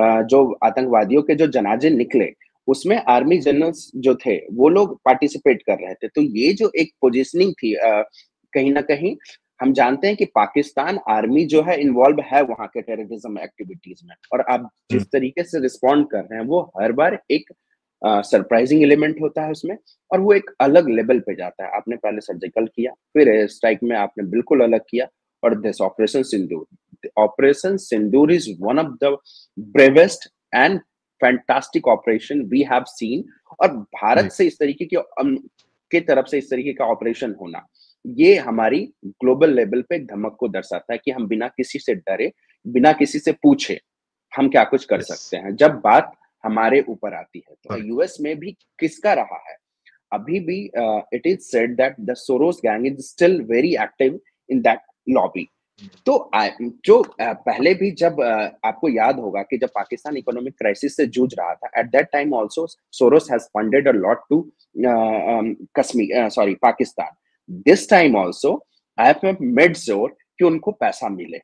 जो आतंकवादियों के जो जनाजे निकले, उसमें आर्मी जनरल्स जो थे वो लोग पार्टिसिपेट कर रहे थे। तो ये जो एक पोजीशनिंग थी, कहीं ना कहीं हम जानते हैं कि पाकिस्तान आर्मी जो है इन्वॉल्व है वहां के टेररिज्म एक्टिविटीज में, और आप जिस तरीके से रिस्पॉन्ड कर रहे हैं वो हर बार एक सरप्राइजिंग एलिमेंट होता है उसमें, और वो एक अलग लेवल पे जाता है। आपने पहले सर्जिकल किया, फिर एयर स्ट्राइक में आपने बिल्कुल अलग किया, और this operation Sindoor, operation Sindoor is one of the bravest and fantastic operation we have seen. और भारत से इस तरीके की तरफ से इस तरीके का ऑपरेशन होना, ये हमारी ग्लोबल लेवल पे धमक को दर्शाता है कि हम बिना किसी से डरे, बिना किसी से पूछे हम क्या कुछ कर सकते हैं जब बात हमारे ऊपर आती है। तो यूएस में भी किसका रहा है अभी भी, it is said that the Soros gang is still very active in that lobby. तो जो पहले भी जब आपको याद होगा कि जब पाकिस्तान इकोनॉमिक क्राइसिस से जूझ रहा था, at that time also Soros has funded a lot to Kashmir, sorry Pakistan. This time also IMF made sure कि उनको पैसा मिले।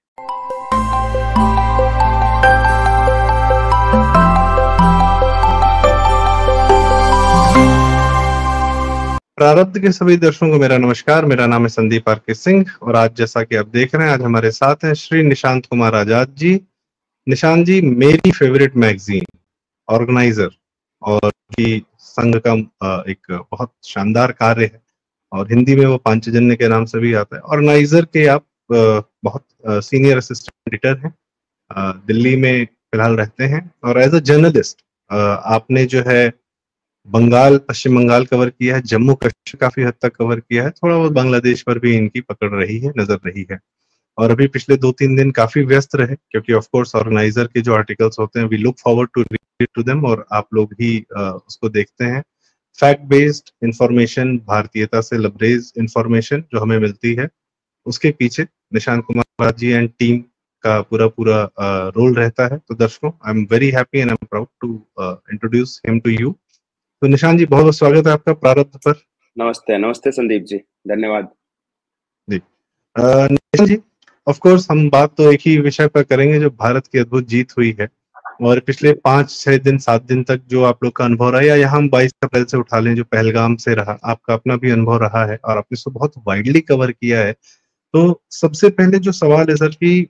प्रारब्ध के सभी दर्शकों को मेरा नमस्कार। मेरा नाम है संदीप आर के सिंह, और आज जैसा कि आप देख रहे हैं, आज हमारे साथ हैं श्री निशांत कुमार आजाद जी। निशांत जी मेरी फेवरेट मैगजीन ऑर्गेनाइजर और की संघ का एक बहुत शानदार कार्य है, और हिंदी में वो पांचजन्य के नाम से भी आता है। ऑर्गेनाइजर के आप बहुत सीनियर असिस्टेंट एडिटर हैं, दिल्ली में फिलहाल रहते हैं, और एज अ जर्नलिस्ट आपने जो है बंगाल, पश्चिम बंगाल कवर किया है, जम्मू कश्मीर काफी हद तक कवर किया है, थोड़ा बहुत बांग्लादेश पर भी इनकी पकड़ रही है, नजर रही है। और अभी पिछले 2-3 दिन काफी व्यस्त रहे, क्योंकि ऑफ कोर्स ऑर्गेनाइजर के जो आर्टिकल्स होते हैं we look forward to read to them, और आप लोग भी उसको देखते हैं। फैक्ट बेस्ड इंफॉर्मेशन, भारतीयता से लबरेज इंफॉर्मेशन जो हमें मिलती है, उसके पीछे निशांत कुमार जी एंड टीम का पूरा पूरा रोल रहता है। तो दर्शकों, I am very happy and I am proud to introduce him to you. तो निशांत जी, बहुत बहुत स्वागत है आपका प्रारब्ध पर। नमस्ते, नमस्ते संदीप जी, धन्यवाद जी। निशांत जी, ऑफ कोर्स हम बात तो एक ही विषय पर करेंगे, जो भारत की अद्भुत जीत हुई है, और पिछले 5-6 दिन 7 दिन तक जो आप लोग का अनुभव रहा है, या यहाँ हम 22 अप्रैल से उठा लें जो पहलगाम से रहा, आपका अपना भी अनुभव रहा है, और आपने इसको बहुत वाइडली कवर किया है। तो सबसे पहले जो सवाल है सर कि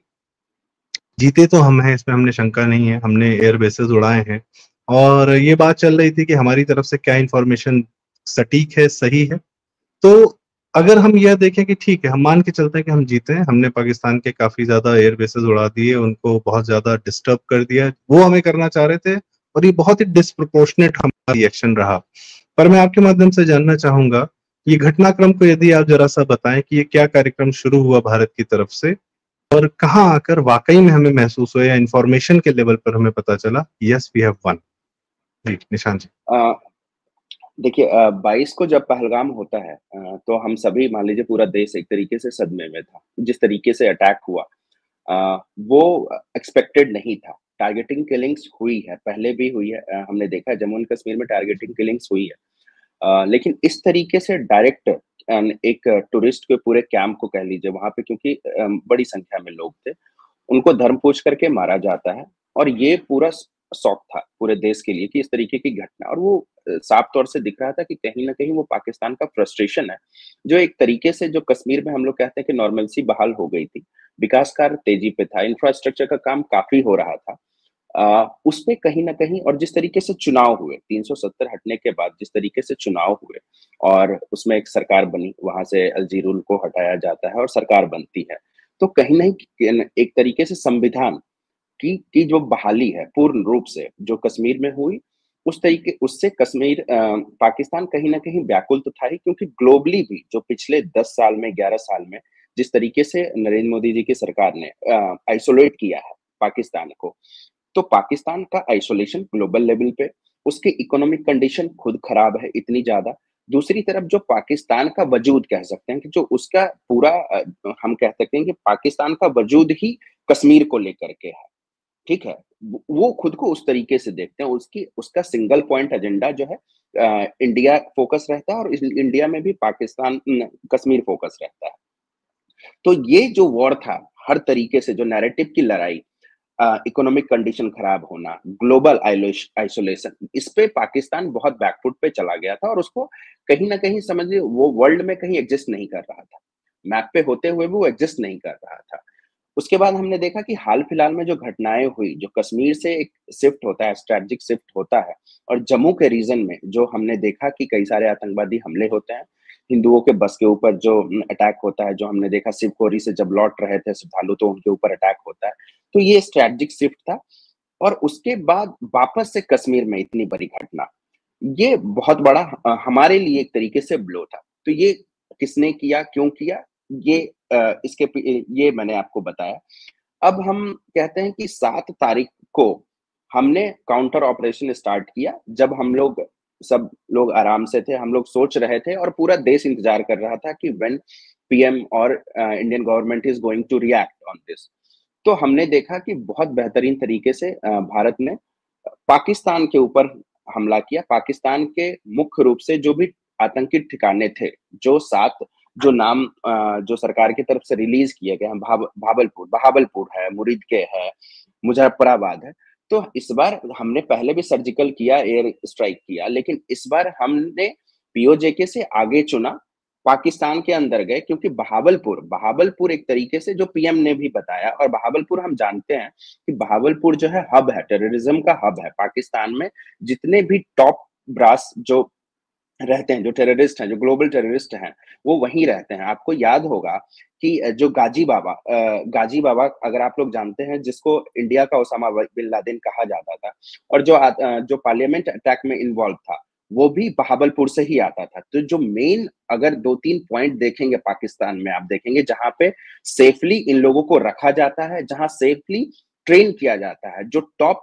जीते तो हम हैं, इसमें हमने शंका नहीं है, हमने एयर बेसेस उड़ाए हैं, और ये बात चल रही थी कि हमारी तरफ से क्या इंफॉर्मेशन सटीक है, सही है। तो अगर हम यह देखें कि ठीक है, हम मान के चलते हैं कि हम जीते हैं, हमने पाकिस्तान के काफी ज्यादा एयर बेसेस उड़ा दिए, उनको बहुत ज्यादा डिस्टर्ब कर दिया, वो हमें करना चाह रहे थे, और ये बहुत ही डिस्प्रोपोर्शनेट हमारा रिएक्शन रहा। पर मैं आपके माध्यम से जानना चाहूंगा, ये घटनाक्रम को यदि आप जरा सा बताएं कि ये क्या कार्यक्रम शुरू हुआ भारत की तरफ से, और कहाँ आकर वाकई में हमें महसूस हुआ, या इंफॉर्मेशन के लेवल पर हमें पता चला यस वी हैव वन। जी निशांत जी। देखिए, 22 को जब पहलगाम होता है, तो हम सभी, मान लीजिए पूरा देश एक तरीके से सदमे में था। जिस तरीके से अटैक हुआ वो एक्सपेक्टेड नहीं था। टारगेटिंग किलिंग्स हुई है, पहले भी हुई है, हमने देखा है जम्मू एंड कश्मीर में टारगेटिंग किलिंग्स हुई है, लेकिन इस तरीके से डायरेक्ट एक टूरिस्ट के पूरे कैंप को कह लीजिए वहां पे, क्योंकि बड़ी संख्या में लोग थे, उनको धर्म पूछ करके मारा जाता है। और ये पूरा शौक था पूरे देश के लिए कि इस तरीके की घटना, और वो साफ तौर से दिख रहा था कि कहीं ना कहीं वो पाकिस्तान का फ्रस्ट्रेशन है, जो एक तरीके से, जो कश्मीर में हम लोग कहते हैं कि नॉर्मलसी बहाल हो गई थी, विकास कार्य तेजी पे था, इंफ्रास्ट्रक्चर का काम काफी हो रहा था, उसपे कहीं ना कहीं, और जिस तरीके से चुनाव हुए 370 हटने के बाद, जिस तरीके से चुनाव हुए और उसमें एक सरकार बनी, वहां से अलजीरुल को हटाया जाता है और सरकार बनती है, तो कहीं ना एक तरीके से संविधान की जो बहाली है पूर्ण रूप से जो कश्मीर में हुई, उस तरीके उससे कश्मीर, पाकिस्तान कहीं ना कहीं व्याकुल तो था ही, क्योंकि ग्लोबली भी जो पिछले 10 साल में, 11 साल में जिस तरीके से नरेंद्र मोदी जी की सरकार ने आइसोलेट किया है पाकिस्तान को, तो पाकिस्तान का आइसोलेशन ग्लोबल लेवल पे, उसकी इकोनॉमिक कंडीशन खुद खराब है इतनी ज्यादा। दूसरी तरफ जो पाकिस्तान का वजूद कह सकते हैं कि जो उसका पूरा, हम कह सकते हैं कि पाकिस्तान का वजूद ही कश्मीर को लेकर के है, ठीक है। वो खुद को उस तरीके से देखते हैं, उसकी उसका सिंगल पॉइंट एजेंडा जो है, इंडिया फोकस रहता है, और इंडिया में भी पाकिस्तान कश्मीर फोकस रहता है। तो ये जो वॉर था, हर तरीके से जो नैरेटिव की लड़ाई, इकोनॉमिक कंडीशन खराब होना, ग्लोबल आइसोलेशन, इस पे पाकिस्तान बहुत बैकफुट पे चला गया था और उसको कहीं न कहीं समझिए वो वर्ल्ड में कहीं एग्जिस्ट नहीं कर रहा था। मैप पे होते हुए भी वो एग्जिस्ट नहीं कर रहा था। उसके बाद हमने देखा कि हाल-फिलहाल में जो घटनाएँ हुई, जो कश्मीर से एक शिफ्ट होता है, स्ट्रैटेजिक शिफ्ट होता है और जम्मू के रीजन में जो हमने देखा कि कई सारे आतंकवादी हमले होते हैं, हिंदुओं के बस के ऊपर जो अटैक होता है, जो हमने देखा शिवखोरी से जब लौट रहे थे श्रद्धालु तो उनके ऊपर अटैक होता है। तो ये स्ट्रैटेजिक शिफ्ट था और उसके बाद वापस से कश्मीर में इतनी बड़ी घटना, ये बहुत बड़ा हमारे लिए एक तरीके से ब्लो था। तो ये किसने किया, क्यों किया, ये ये मैंने आपको बताया। अब हम कहते हैं कि 7 तारीख को हमने काउंटर ऑपरेशन स्टार्ट किया, जब हम लोग सब लोग आराम से थे, हम लोग सोच रहे थे और पूरा देश इंतज़ार कर रहा था कि व्हेन पीएम और Indian government is going to react on this. तो हमने देखा कि बहुत बेहतरीन तरीके से भारत ने पाकिस्तान के ऊपर हमला किया। पाकिस्तान के मुख्य रूप से जो भी आतंकी ठिकाने थे, जो 7 जो नाम जो सरकार की तरफ से रिलीज़ किए गए हैं, बहावलपुर है, मुरीदके है, मुज़फ़्फ़राबाद है। तो इस बार हमने पहले भी सर्जिकल किया, एयर स्ट्राइक किया, लेकिन इस बार हमने पीओजेके से आगे चुना, पाकिस्तान के अंदर गए क्योंकि बहावलपुर एक तरीके से जो पीएम ने भी बताया और बहावलपुर हम जानते हैं कि बहावलपुर जो है हब है, टेररिज्म का हब है। पाकिस्तान में जितने भी टॉप ब्रास जो रहते हैं, जो टेररिस्ट हैं, जो ग्लोबल टेररिस्ट हैं, वो वहीं रहते हैं। आपको याद होगा कि जो गाजी बाबा अगर आप लोग जानते हैं जिसको इंडिया का ओसामा बिन लादेन कहा जाता था और जो पार्लियामेंट अटैक में इन्वॉल्व था, वो भी बहावलपुर से ही आता था। तो जो मेन अगर 2-3 पॉइंट देखेंगे पाकिस्तान में, आप देखेंगे जहाँ पे सेफली इन लोगों को रखा जाता है, जहाँ सेफली ट्रेन किया जाता है, जो टॉप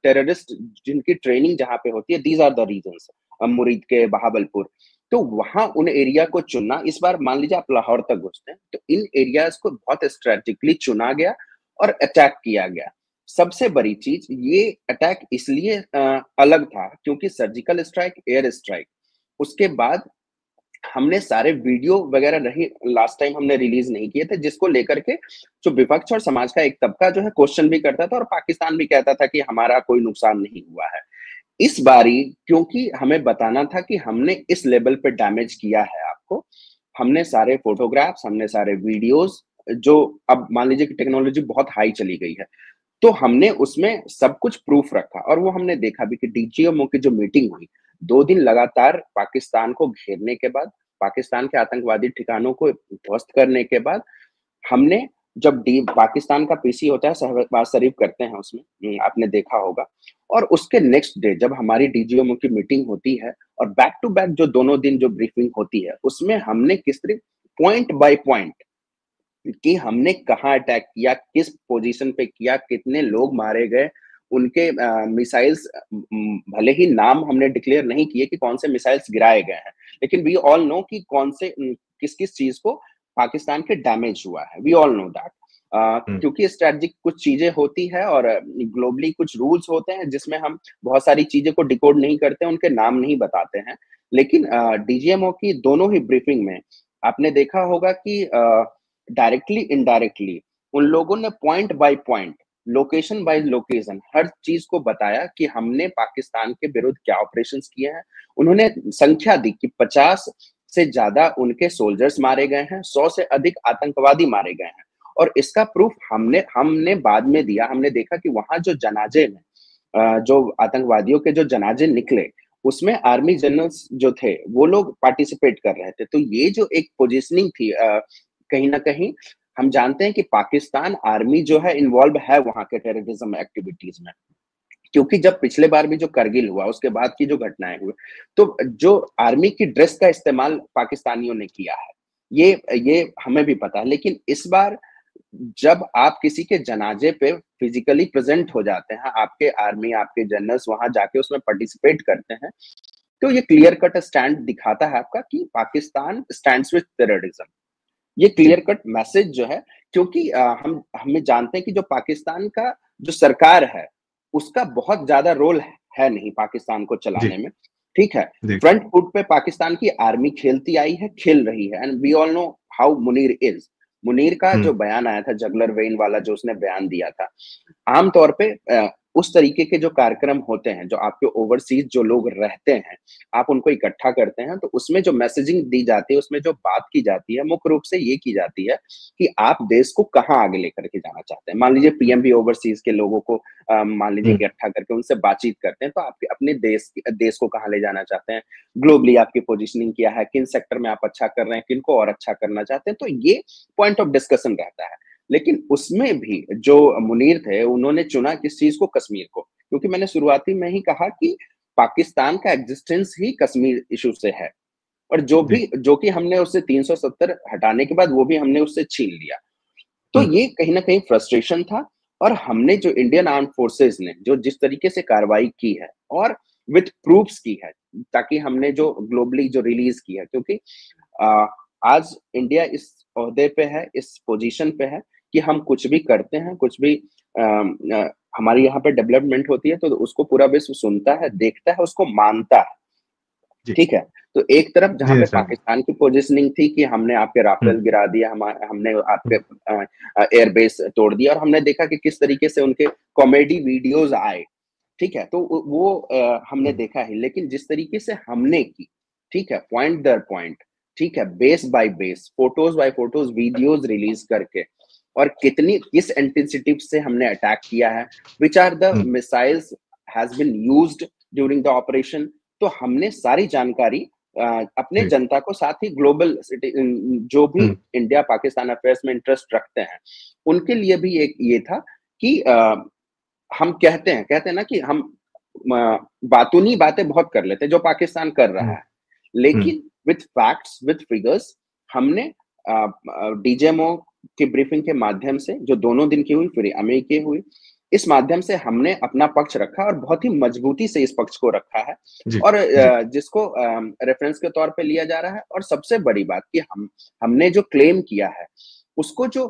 टेररिस्ट जिनकी ट्रेनिंग जहाँ पे होती है, दीज़ आर द रीजन्स। मुरीद के बहावलपुर, तो वहां उन एरिया को चुनना, इस बार मान लीजिए आप लाहौर तक घुसते हैं तो इन एरियाज को बहुत स्ट्रेटेजिकली चुना गया और अटैक किया गया। सबसे बड़ी चीज ये अटैक इसलिए अलग था क्योंकि सर्जिकल स्ट्राइक, एयर स्ट्राइक, उसके बाद हमने सारे वीडियो वगैरह नहीं, लास्ट टाइम हमने रिलीज नहीं किए थे, जिसको लेकर के जो विपक्ष और समाज का एक तबका जो है क्वेश्चन भी करता था और पाकिस्तान भी कहता था कि हमारा कोई नुकसान नहीं हुआ है। इस बारी क्योंकि हमें बताना था कि हमने इस लेवल पे डैमेज किया है आपको, हमने सारे फोटोग्राफ्स, हमने सारे वीडियोस, जो अब मान लीजिए कि टेक्नोलॉजी बहुत हाई चली गई है, तो हमने उसमें सब कुछ प्रूफ रखा और वो हमने देखा भी कि डीजीएमओ की जो मीटिंग हुई, 2 दिन लगातार पाकिस्तान को घेरने के बाद, पाकिस्तान के आतंकवादी ठिकानों को ध्वस्त करने के बाद, हमने जब डी पाकिस्तान का पीसी होता है, शहबाज शरीफ करते हैं उसमें, आपने देखा होगा। और उसके नेक्स्ट डे जब हमारी डीजीएमओ की मीटिंग होती है और बैक टू बैक जो दोनों दिन जो ब्रीफिंग होती है, उसमें हमने किस तरह पॉइंट बाय पॉइंट कि हमने कहाँ अटैक किया, किस पोजीशन पे किया, कितने लोग मारे गए, उनके मिसाइल्स, भले ही नाम हमने डिक्लेयर नहीं किए कि कौन से मिसाइल्स गिराए गए हैं, लेकिन वी ऑल नो कि कौन से किस-किस चीज़ को पाकिस्तान के डैमेज हुआ है। We all know that. क्योंकि स्ट्रैटेजिक कुछ चीज़ें होती है और ग्लोबली कुछ रूल्स होते हैं जिसमें हम बहुत सारी चीज़ें को डिकोड नहीं करते, उनके नाम नहीं बताते हैं। लेकिन डीजीएमओ की दोनों ही ब्रीफिंग में आपने देखा होगा कि डायरेक्टली, इनडायरेक्टली उन लोगों ने point by point, location by location हर चीज़ को बताया कि हमने पाकिस्तान के विरुद्ध क्या ऑपरेशंस किए हैं। उन्होंने संख्या दी कि 50 से ज़्यादा उनके सोल्जर्स मारे गए हैं, 100 से अधिक आतंकवादी मारे गए हैं और इसका प्रूफ हमने बाद में दिया। हमने देखा कि वहाँ जो जनाजे में जो आतंकवादियों के जो जनाजे निकले, उसमें आर्मी जनरल्स जो थे, वो लोग पार्टिसिपेट कर रहे थे। तो ये जो एक पोजीशनिंग थी, कहीं न कहीं हम जानते हैं कि पाकिस्तान आर्मी जो है इन्वॉल्व है वहाँ के टेररिज्म एक्टिविटीज़ में। क्योंकि जब पिछले बार भी जो करगिल हुआ, उसके बाद की जो घटनाएँ हुई, तो जो आर्मी की ड्रेस का इस्तेमाल पाकिस्तानियों ने किया है, ये हमें भी पता है। लेकिन इस बार जब आप किसी के जनाजे पे फिजिकली प्रेजेंट हो जाते हैं, आपके आर्मी, आपके जनरल्स वहाँ जाके उसमें पार्टिसिपेट करते हैं, तो ये क्लियर कट स्टैंड दिखाता है आपका कि पाकिस्तान स्टैंड्स विद टेररिज्म। ये क्लियर कट मैसेज जो है, क्योंकि हमें जानते हैं कि जो पाकिस्तान का जो सरकार है, उसका बहुत ज़्यादा रोल है नहीं पाकिस्तान को चलाने में, ठीक है? फ्रंट फुट पे पाकिस्तान की आर्मी खेलती आई है, खेल रही है and we all know how Munir is. Munir का जो बयान आया था, जगलर वेन वाला जो उसने बयान दिया था, आमतौर पे उस तरीके के जो कार्यक्रम होते हैं, जो आपके ओवरसीज जो लोग रहते हैं, आप उनको इकट्ठा करते हैं, तो उसमें जो मैसेजिंग दी जाती है, उसमें जो बात की जाती है, मुख्य रूप से ये की जाती है कि आप देश को कहाँ आगे लेकर के जाना चाहते हैं। मान लीजिए पीएम भी ओवरसीज के लोगों को मान लीजिए इकट्ठा करके उनसे बातचीत करते हैं, तो आप अपने देश को कहाँ ले जाना चाहते हैं, ग्लोबली आपकी पोजिशनिंग क्या है, किन सेक्टर में आप अच्छा कर रहे हैं, किनको और अच्छा करना चाहते हैं, तो ये पॉइंट ऑफ डिस्कशन रहता है। लेकिन उसमें भी जो मुनीर थे, उन्होंने चुना किस चीज को, कश्मीर को, क्योंकि मैंने शुरुआती में ही कहा कि पाकिस्तान का एग्जिस्टेंस ही कश्मीर इशू से है, और जो कि हमने उससे 370 हटाने के बाद वो भी हमने उससे छीन लिया। तो ये कहीं ना कहीं फ्रस्ट्रेशन था, और हमने जो इंडियन आर्म फोर्सेस ने जो जिस तरीके से कार्रवाई की है और विथ प्रूफ्स की है, ताकि हमने जो ग्लोबली जो रिलीज की है, क्योंकि आज इंडिया इस ओहदे पे है, इस पोजीशन पे है कि हम कुछ भी करते हैं, कुछ भी हमारी यहाँ पे डेवलपमेंट होती है, तो उसको पूरा विश्व सुनता है, देखता है, उसको मानता है। ठीक है, तो एक तरफ जहाँ पे पाकिस्तान की पोजीशनिंग थी कि हमने आपके राफेल गिरा दिया, हमने आपके एयरबेस तोड़ दिया, और हमने देखा कि किस तरीके से उनके कॉमेडी वीडियोस आए। ठीक है, तो वो हमने देखा है, लेकिन जिस तरीके से हमने की, ठीक है, पॉइंट दर पॉइंट, ठीक है, base by base, photos by photos, videos release करके, और किस इंटेंसिटी से हमने अटैक किया है, which are the missiles has been used during the operation, तो हमने सारी जानकारी अपने जनता को, साथ ही ग्लोबल जो भी इंडिया पाकिस्तान अफेयर्स में इंटरेस्ट रखते हैं, उनके लिए भी एक ये था कि हम कहते हैं ना कि हम बातूनी बातें बहुत कर लेते हैं, जो पाकिस्तान कर रहा है, लेकिन विथ फैक्ट्स, विथ फिगर्स, हमने डीजीएमओ की ब्रीफिंग के माध्यम से, जो दोनों दिन की हुई, फिर अमेरिकी की हुई, इस माध्यम से हमने अपना पक्ष रखा, और बहुत ही मजबूती से इस पक्ष को रखा है, और जिसको रेफरेंस के तौर पे लिया जा रहा है। और सबसे बड़ी बात कि हमने जो क्लेम किया है, उसको जो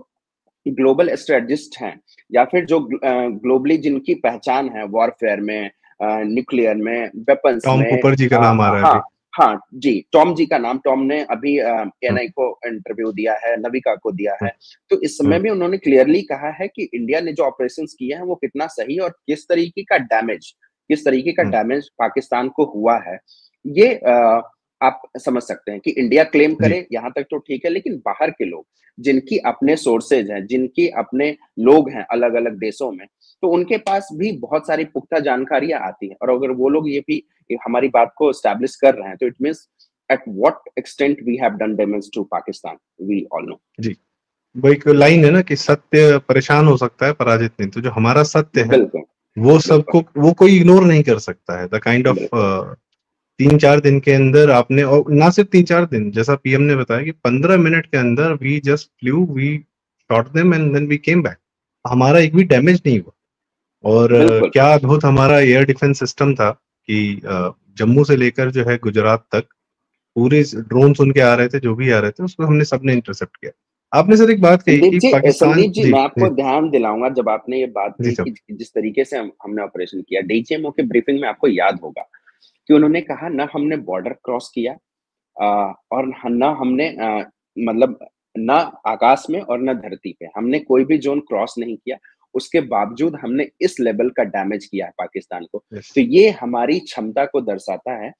ग्लोबल स्ट्रेटजिस्ट हैं, या फिर जो ग्लोबली जिनकी पहचान है वॉरफेयर में, न्यूक्लियर में, वेपन्स टॉम में, कूपर जी का नाम आ रहा है। हाँ जी, टॉम जी का नाम, टॉम ने अभी एनआई को इंटरव्यू दिया है, नविका को दिया है, तो इस समय भी उन्होंने क्लियरली कहा है कि इंडिया ने जो ऑपरेशंस किए हैं वो कितना सही, और किस तरीके का डैमेज पाकिस्तान को हुआ है, ये आप समझ सकते हैं कि इंडिया क्लेम करे यहाँ तक तो ठीक है, लेकिन बाहर के लोग, जिनकी अपने सोर्सेज हैं, जिनकी अपने लोग हैं अलग अलग देशों में, तो उनके पास भी बहुत सारी पुख्ता जानकारियां आती है, और अगर वो लोग ये भी हमारी बात को एस्टैब्लिश कर रहे हैं, तो it means at what extent we have done damage to Pakistan, we all know. जी, वो एक लाइन है ना कि सत्य परेशान हो सकता है, पराजित नहीं। तो जो हमारा सत्य है, वो सबको, वो कोई इग्नोर नहीं कर सकता है। द काइंड ऑफ 3-4 दिन के अंदर आपने, और ना सिर्फ 3-4 दिन, जैसा पीएम ने बताया कि 15 मिनट के अंदर we just flew, we shot them and then we came back. हमारा एक भी डैमेज नहीं हुआ। और क्या अद्भुत हमारा एयर डिफेंस सिस्टम था कि जम्मू से लेकर जो है गुजरात तक पूरे ड्रोन्स उनके आ रहे थे, जो भी आ रहे थे, उसको हमने सबने इंटरसेप्ट किया। आपने सर एक बात कही कि पाकिस्तान, संदीप जी, मैं आपको ध्यान दिलाऊंगा, जब आपने ये बात की कि जिस तरीके से हमने ऑपरेशन किया, डीजीएमओ के ब्रीफिंग में आपको याद होगा कि उन्होंने कहा, ना हमने बॉर्डर क्रॉस किया, और ना हमने मतलब ना आकाश में और ना धरती पे, हमने कोई भी जोन क्रॉस नहीं किया, उसके बावजूद हमने इस लेवल का डैमेज किया है पाकिस्तान को। तो ये हमारी क्षमता को दर्शाता है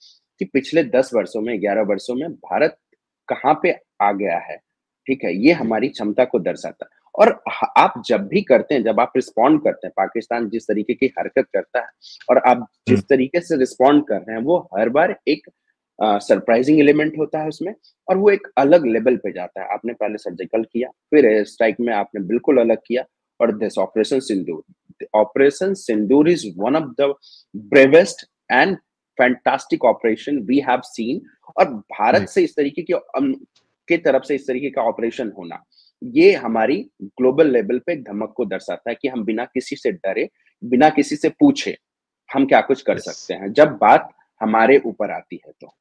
कि पिछले 10 वर्षों में, 11 वर्षों में भारत कहाँ पे आ गया है। ठीक है, ये हमारी क्षमता को दर्शाता है। और आप जब भी करते हैं, जब आप रिस्पॉन्ड करते हैं, पाकिस्तान जिस तरीके की हरकत करता है और आप जिस तरीके से रिस्पॉन्ड कर रहे हैं, वो हर बार एक सरप्राइजिंग एलिमेंट होता है उसमें, और वो एक अलग लेवल पे जाता है। आपने पहले सर्जिकल किया, फिर एयर स्ट्राइक में आपने बिल्कुल अलग किया, और this operation Sindoor is one of the bravest and fantastic operation we have seen. और भारत से इस तरीके की तरफ से इस तरीके का ऑपरेशन होना, ये हमारी ग्लोबल लेवल पे धमक को दर्शाता है कि हम बिना किसी से डरे, बिना किसी से पूछे हम क्या कुछ कर सकते हैं, जब बात हमारे ऊपर आती है। तो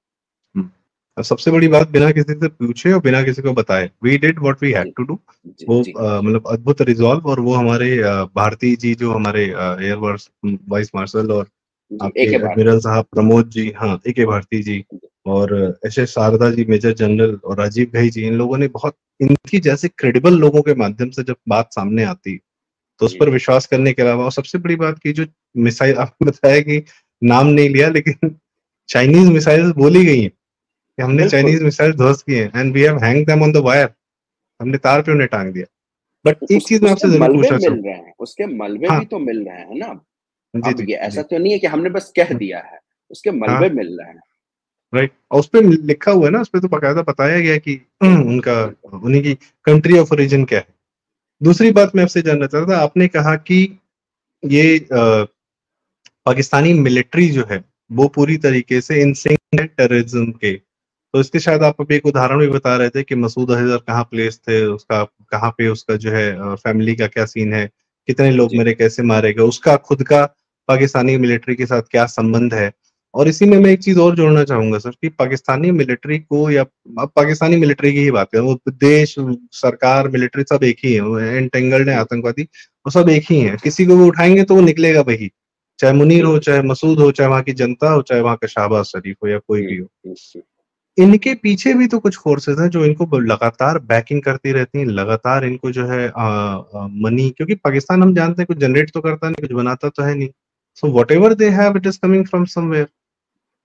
सबसे बड़ी बात, बिना किसी से पूछे और बिना किसी को बताए, we did what we had to do. वो मतलब अद्भुत रिजॉल्व, और वो हमारे भारती जी, जो हमारे एयर वाइस मार्शल और आपके एडमिरल साहब प्रमोद जी, हाँ, AK भारती जी, और S Sharda ji, major general, और राजीव घई जी, इन लोगों ने बहुत, इनकी जैसे क्रेडिबल लोगों के माध्यम से जब बात सामने आती तो उस जी पर विश्वास करने के अलावा, और सबसे बड़ी बात की जो मिसाइल आपने बताया कि नाम नहीं लिया, लेकिन चाइनीज मिसाइल बोली गई हैं कि हमने बिल्कुल। चाइनीज मिसाइल ध्वस्त किए हैं, and we have hang them on the wire, हमने तार पे उन्हें टांग दिया। बट एक चीज मैं उसके आपसे जरूर मलबे पूछना मिल चाहूँ। रहे हैं, उसके मलबे हाँ। भी तो मिल रहे हैं ना। जी अब जी ये जी। ऐसा तो नहीं है कि हमने बस कह दिया है, उसके हाँ। मलबे मिल रहे हैं। राइट, और उस पे लिखा हुआ है ना, उस पे तो बकायदा बताया गया है कि बिल्कुल, उनका, बिल्कुल। उन्हीं की कंट्री ऑफ ओरिजिन क्या है। दूसरी बात मैं आपसे जानना चाहता था, आपने कहा कि ये पाकिस्तानी मिलिट्री जो है वो पूरी तरीके से इंसिंक है टेररिज्म के। तो इसके शायद आप अभी एक उदाहरण भी बता रहे थे कि मसूद अजहर कहाँ प्लेस थे, उसका कहाँ पे, उसका जो है फैमिली का क्या सीन है, कितने लोग जी, मेरे, कैसे मारे गए, उसका खुद का पाकिस्तानी मिलिट्री के साथ क्या संबंध है। और इसी में मैं एक चीज और जोड़ना चाहूंगा सर, कि पाकिस्तानी मिलिट्री को, या अब पाकिस्तानी मिलिट्री की ही बात करें, वो देश, सरकार, मिलिट्री सब एक ही है, वो एंटेंगल्ड है, जी, आतंकवादी, वो सब एक ही है, किसी को भी उठाएंगे तो वो निकलेगा वही, चाहे मुनीर हो, बिल्कुल। चाहे मसूद हो, चाहे वहां की जनता हो, चाहे वहां का शहबाज शरीफ हो, या कोई हुँ, भी हो। हुँ, हुँ। इनके पीछे भी तो कुछ फोर्सेस हैं जो इनको लगातार बैकिंग करती रहती हैं, लगातार इनको जो है मनी, क्योंकि पाकिस्तान हम जानते हैं कुछ जनरेट तो करता नहीं, कुछ बनाता तो है नहीं। So whatever they have, it is coming from somewhere.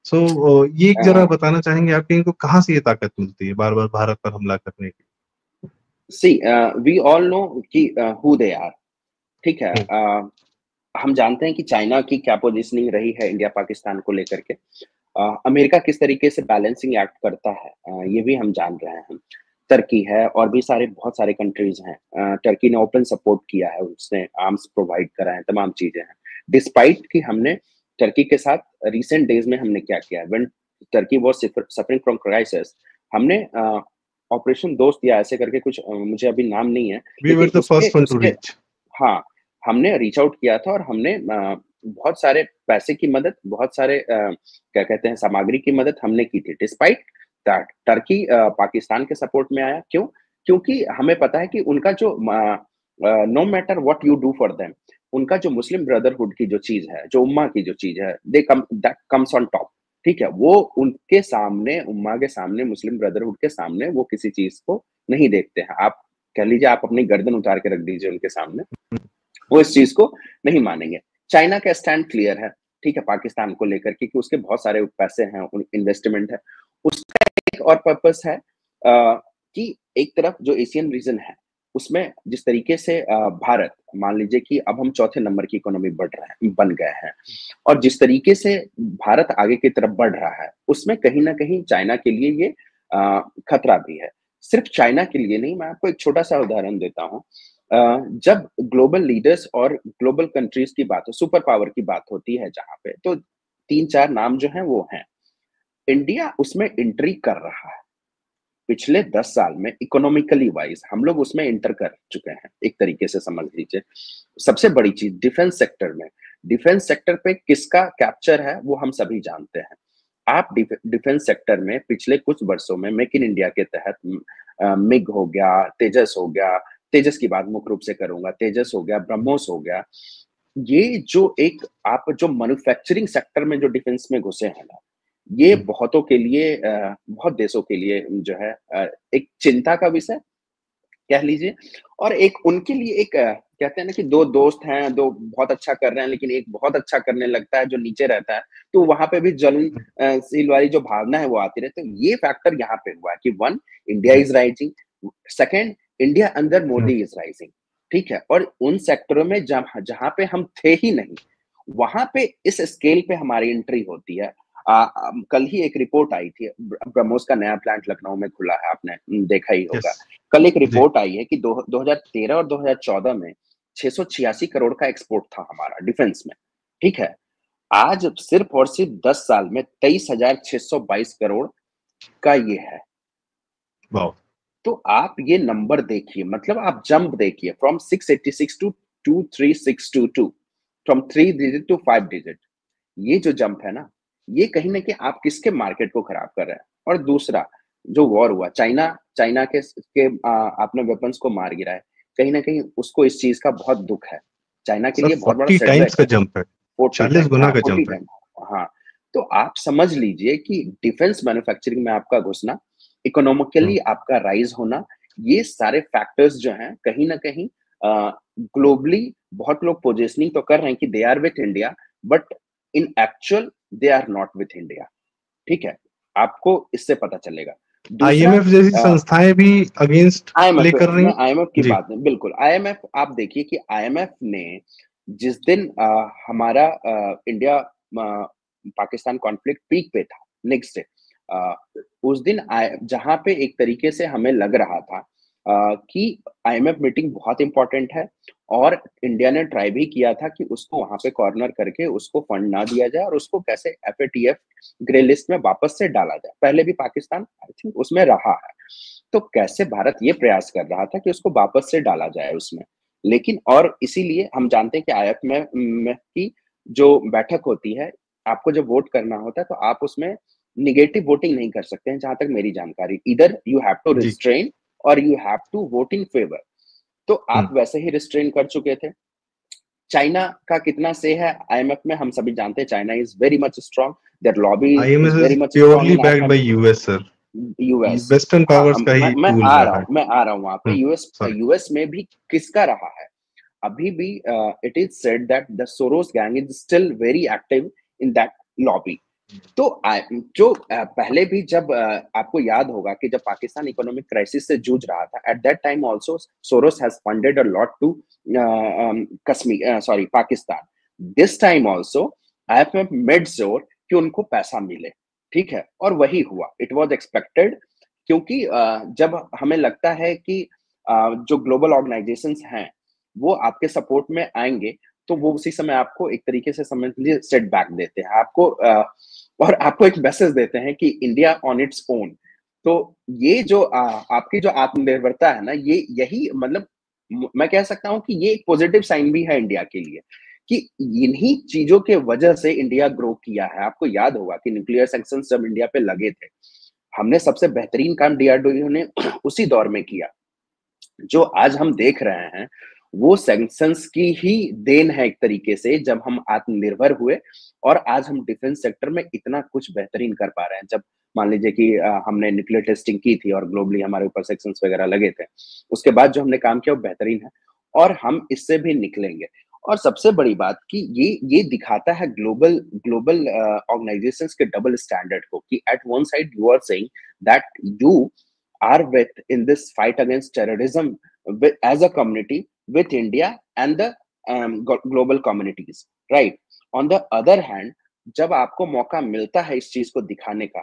So ये एक जरा अ, बताना चाहेंगे आप कि इनको कहाँ से ये ताकत मिलती है बार बार भारत पर हमला करने की। सी वी ऑल नो कि हू दे आर, ठीक है? हम्म, हम जानते हैं कि चाइना की क्या पोज़ीशनिंग रही है इंडिया पाकिस्तान को लेकर के। अमेरिका किस तरीके से बैलेंसिंग एक्ट करता है, ये भी हम जान रहे हैं। तुर्की है और भी सारे बहुत सारे कंट्रीज़ हैं। तुर्की ने ओपन सपोर्ट किया है, उसने आर्म्स प्रोवाइड करा है, तमाम चीज़ें हैं। डिस्पाइट कि हमने तुर्की के साथ रिसेंट डेज़ में हमने क्या किया, when Turkey was suffering from crisis, हमने ऑपरेशन दोस्त या ऐसे करके कुछ, मुझे अभी नाम नहीं है, वी वर लेकिन द उसके फर्स्ट वन टू उसके रीच। हाँ, हमने रीच आउट किया था और हमने बहुत सारे पैसे की मदद, बहुत सारे क्या कहते हैं, सामग्री की मदद हमने की थी। डिस्पाइट दैट टर्की पाकिस्तान के सपोर्ट में आया। क्यों? क्योंकि हमें पता है कि उनका जो no matter what you do for them, उनका जो मुस्लिम ब्रदरहुड की जो चीज़ है, जो उम्मा की जो चीज़ है, they come that comes on top, ठीक है? वो उनके सामने, उम्मा के सामने, मुस्लिम ब्रदरहुड के सामने वो किसी चीज़ को नहीं देखते हैं। आप कह लीजिए, आप अपनी गर्दन उतार के रख दीजिए उनके सामने, वो इस चीज़ को नहीं मानेंगे। चाइना का स्टैंड क्लियर है, ठीक है, पाकिस्तान को लेकर के कि उसके बहुत सारे पैसे हैं, उन इन्वेस्टमेंट है। उसका एक और पर्पस है कि एक तरफ जो एशियन रीजन है, उसमें जिस तरीके से भारत, मान लीजिए कि अब हम चौथे नंबर की इकोनॉमी बन गए हैं, और जिस तरीके से भारत आगे की तरफ बढ़ रहा है, उसमें कहीं न कहीं चाइना के लिए ये खतरा भी है। सिर्फ चाइना के लिए नहीं, मैं आपको एक छोटा-सा उदाहरण देता हूँ। जब ग्लोबल लीडर्स और ग्लोबल कंट्रीज़ की बात हो, सुपर पावर की बात होती है जहाँ पे, तो 3-4 नाम जो हैं वो हैं। इंडिया उसमें एंट्री कर रहा है। पिछले 10 साल में इकोनॉमिकली वाइज़ हम लोग उसमें एंटर कर चुके हैं, एक तरीके से समझ लीजिए। सबसे बड़ी चीज़ डिफेंस सेक्टर में, डिफेंस सेक्टर पे किसका कैप्चर है, वो हम सभी जानते हैं। आप डिफेंस सेक्टर में पिछले कुछ वर्षों में मेक इन इंडिया के तहत मिग हो गया, तेजस हो गया, तेजस की बात मुख्य रूप से करूँगा, तेजस हो गया, ब्रह्मोस हो गया। ये जो एक आप जो मैन्युफैक्चरिंग सेक्टर में जो डिफेंस में घुसे हैं ना, ये बहुतों के लिए बहुत देशों के लिए जो है एक चिंता का विषय कह लीजिए, और एक उनके लिए एक कहते हैं ना कि 2 दोस्त हैं, 2 बहुत अच्छा कर रहे हैं, लेकिन एक बहुत अच्छा करने लगता है जो नीचे रहता है, तो वहाँ पे भी जलन शील वाली जो भावना है वो आती रहती है। ये फैक्टर यहाँ पे हुआ है कि 1 India is rising, 2nd India under Modi is rising, ठीक है? और उन सेक्टरों में जहाँ पे हम थे ही नहीं, वहाँ पे इस स्केल पे हमारी एंट्री होती है। कल ही एक रिपोर्ट आई थी, ब्रह्मोस का नया प्लांट लखनऊ में खुला है, आपने देखा ही यस। होगा। कल एक जी। रिपोर्ट आई है कि 2013 और 2014 में 686 करोड़ का एक्सपोर्ट था हमारा डिफेंस में, ठीक है? आज सिर्फ और सिर्फ 10 साल में 23,622 करोड़ का ये है। वाह। तो आप ये नंबर देखिए, मतलब आप जंप देखिए, from 686 to 23622, from 3 digit to 5 digit. ये जो जंप है ना, ये कहीं न कहीं आप किसके मार्केट को खराब कर रहे हैं। और दूसरा, जो वॉर हुआ, चाइना चाइना आपने वेपन्स को मार गिराया। कहीं न कहीं उसको इस चीज़ का बहुत दुःख है। चाइना के सर लिए बहुत बड़ा 40 टाइम्स सेटबैक का है। जंप है, 40 40 टाइम, गुना हाँ, का 40 जंप है। टाइम, हाँ। तो आप समझ लीजिए कि डिफेंस मैन्युफैक्चरिंग में आपका घुसना, इकोनॉमिकली आपका राइज होना, ये सारे फैक्टर्स जो हैं कहीं ना कहीं ग्लोबली बहुत लोग पोजिशनिंग तो कर रहे हैं कि they are with India, but in actual they are not with India. ठीक है, आपको इससे पता चलेगा। दूसरा, आईएमएफ जैसी संस्थाएं भी अगेंस्ट आईएमएफ, प्ले कर रही मैं हैं। आईएमएफ की जी। बात नहीं, बिल्कुल आईएमएफ, आप देखिए कि आईएमएफ ने जिस दिन हमारा इंडिया पाकिस्तान कॉन्फ्लिक्ट पीक पे था, नेक्स्ट डे उस दिन जहां पे एक तरीके से हमें लग रहा था कि आईएमएफ मीटिंग बहुत इंपॉर्टेंट है, और इंडिया ने ट्राई भी किया था कि उसको वहां पे कॉर्नर करके उसको फंड ना दिया जाए और उसको कैसे एफएटीएफ ग्रे लिस्ट में वापस से डाला जाए। पहले भी पाकिस्तान आई थिंक उसमें रहा है, तो कैसे भारत ये प्रयास कर रहा था कि उसको वापस से डाला जाए उसमें। लेकिन और इसीलिए हम जानते हैं कि आईएफ में की जो बैठक होती है, आपको जब वोट करना होता है तो आप उसमें निगेटिव वोटिंग नहीं कर सकते हैं, जहां तक मेरी जानकारी। इधर यू हैव टू जी। रिस्ट्रेन और you have to vote in favour. तो आप हम्म। वैसे ही रिस्ट्रेन कर चुके थे। चाइना का कितना से है आईएमएफ में, हम सभी जानते हैं। China is very much strong, their lobby IMF is is very much strong purely in backed IMF. By US sir. US, western हाँ, पावर्स का ही मैं टूल आ रहा रहा हूँ, है। वहां पे। US sorry. यूएस में भी किसका रहा है अभी भी? It is said that the Soros gang is still very active in that lobby. तो जो पहले भी जब आपको याद होगा कि जब पाकिस्तान इकोनॉमिक क्राइसिस से जूझ रहा था, at that time also Soros has funded a lot to Kashmir, sorry, Pakistan. This time also IMF made sure कि उनको पैसा मिले। ठीक है, और वही हुआ, इट वाज एक्सपेक्टेड। क्योंकि जब हमें लगता है कि जो ग्लोबल ऑर्गेनाइजेशंस हैं वो आपके सपोर्ट में आएंगे, तो वो उसी समय आपको एक तरीके से समझ लीजिए सेटबैक देते हैं आपको, और आपको एक मैसेज देते हैं कि इंडिया ऑन इट्स ओन। तो ये जो आपकी जो आत्मनिर्भरता है ना, ये यही मतलब मैं कह सकता हूँ कि ये एक पॉजिटिव साइन भी है इंडिया के लिए, कि इन्हीं चीजों के वजह से इंडिया ग्रो किया है। आपको याद होगा कि न्यूक्लियर सैंक्शंस जब इंडिया पे लगे थे, हमने सबसे बेहतरीन काम डीआरडीओ ने उसी दौर में किया। जो आज हम देख रहे हैं वो सैंक्शंस की ही देन है एक तरीके से, जब हम आत्मनिर्भर हुए और आज हम डिफेंस सेक्टर में इतना कुछ बेहतरीन कर पा रहे हैं। जब मान लीजिए कि हमने न्यूक्लियर टेस्टिंग की थी और ग्लोबली हमारे ऊपर सेक्शंस वगैरह लगे थे, उसके बाद जो हमने काम किया वो बेहतरीन है, और हम इससे भी निकलेंगे। और सबसे बड़ी बात कि ये दिखाता है ग्लोबल ग्लोबल ऑर्गेनाइजेशंस के डबल स्टैंडर्ड को, कि at one side you are saying that you are with in this fight against terrorism as a community with India and the global communities, right? On the other hand, जब आपको मौका मिलता है इस चीज को दिखाने का,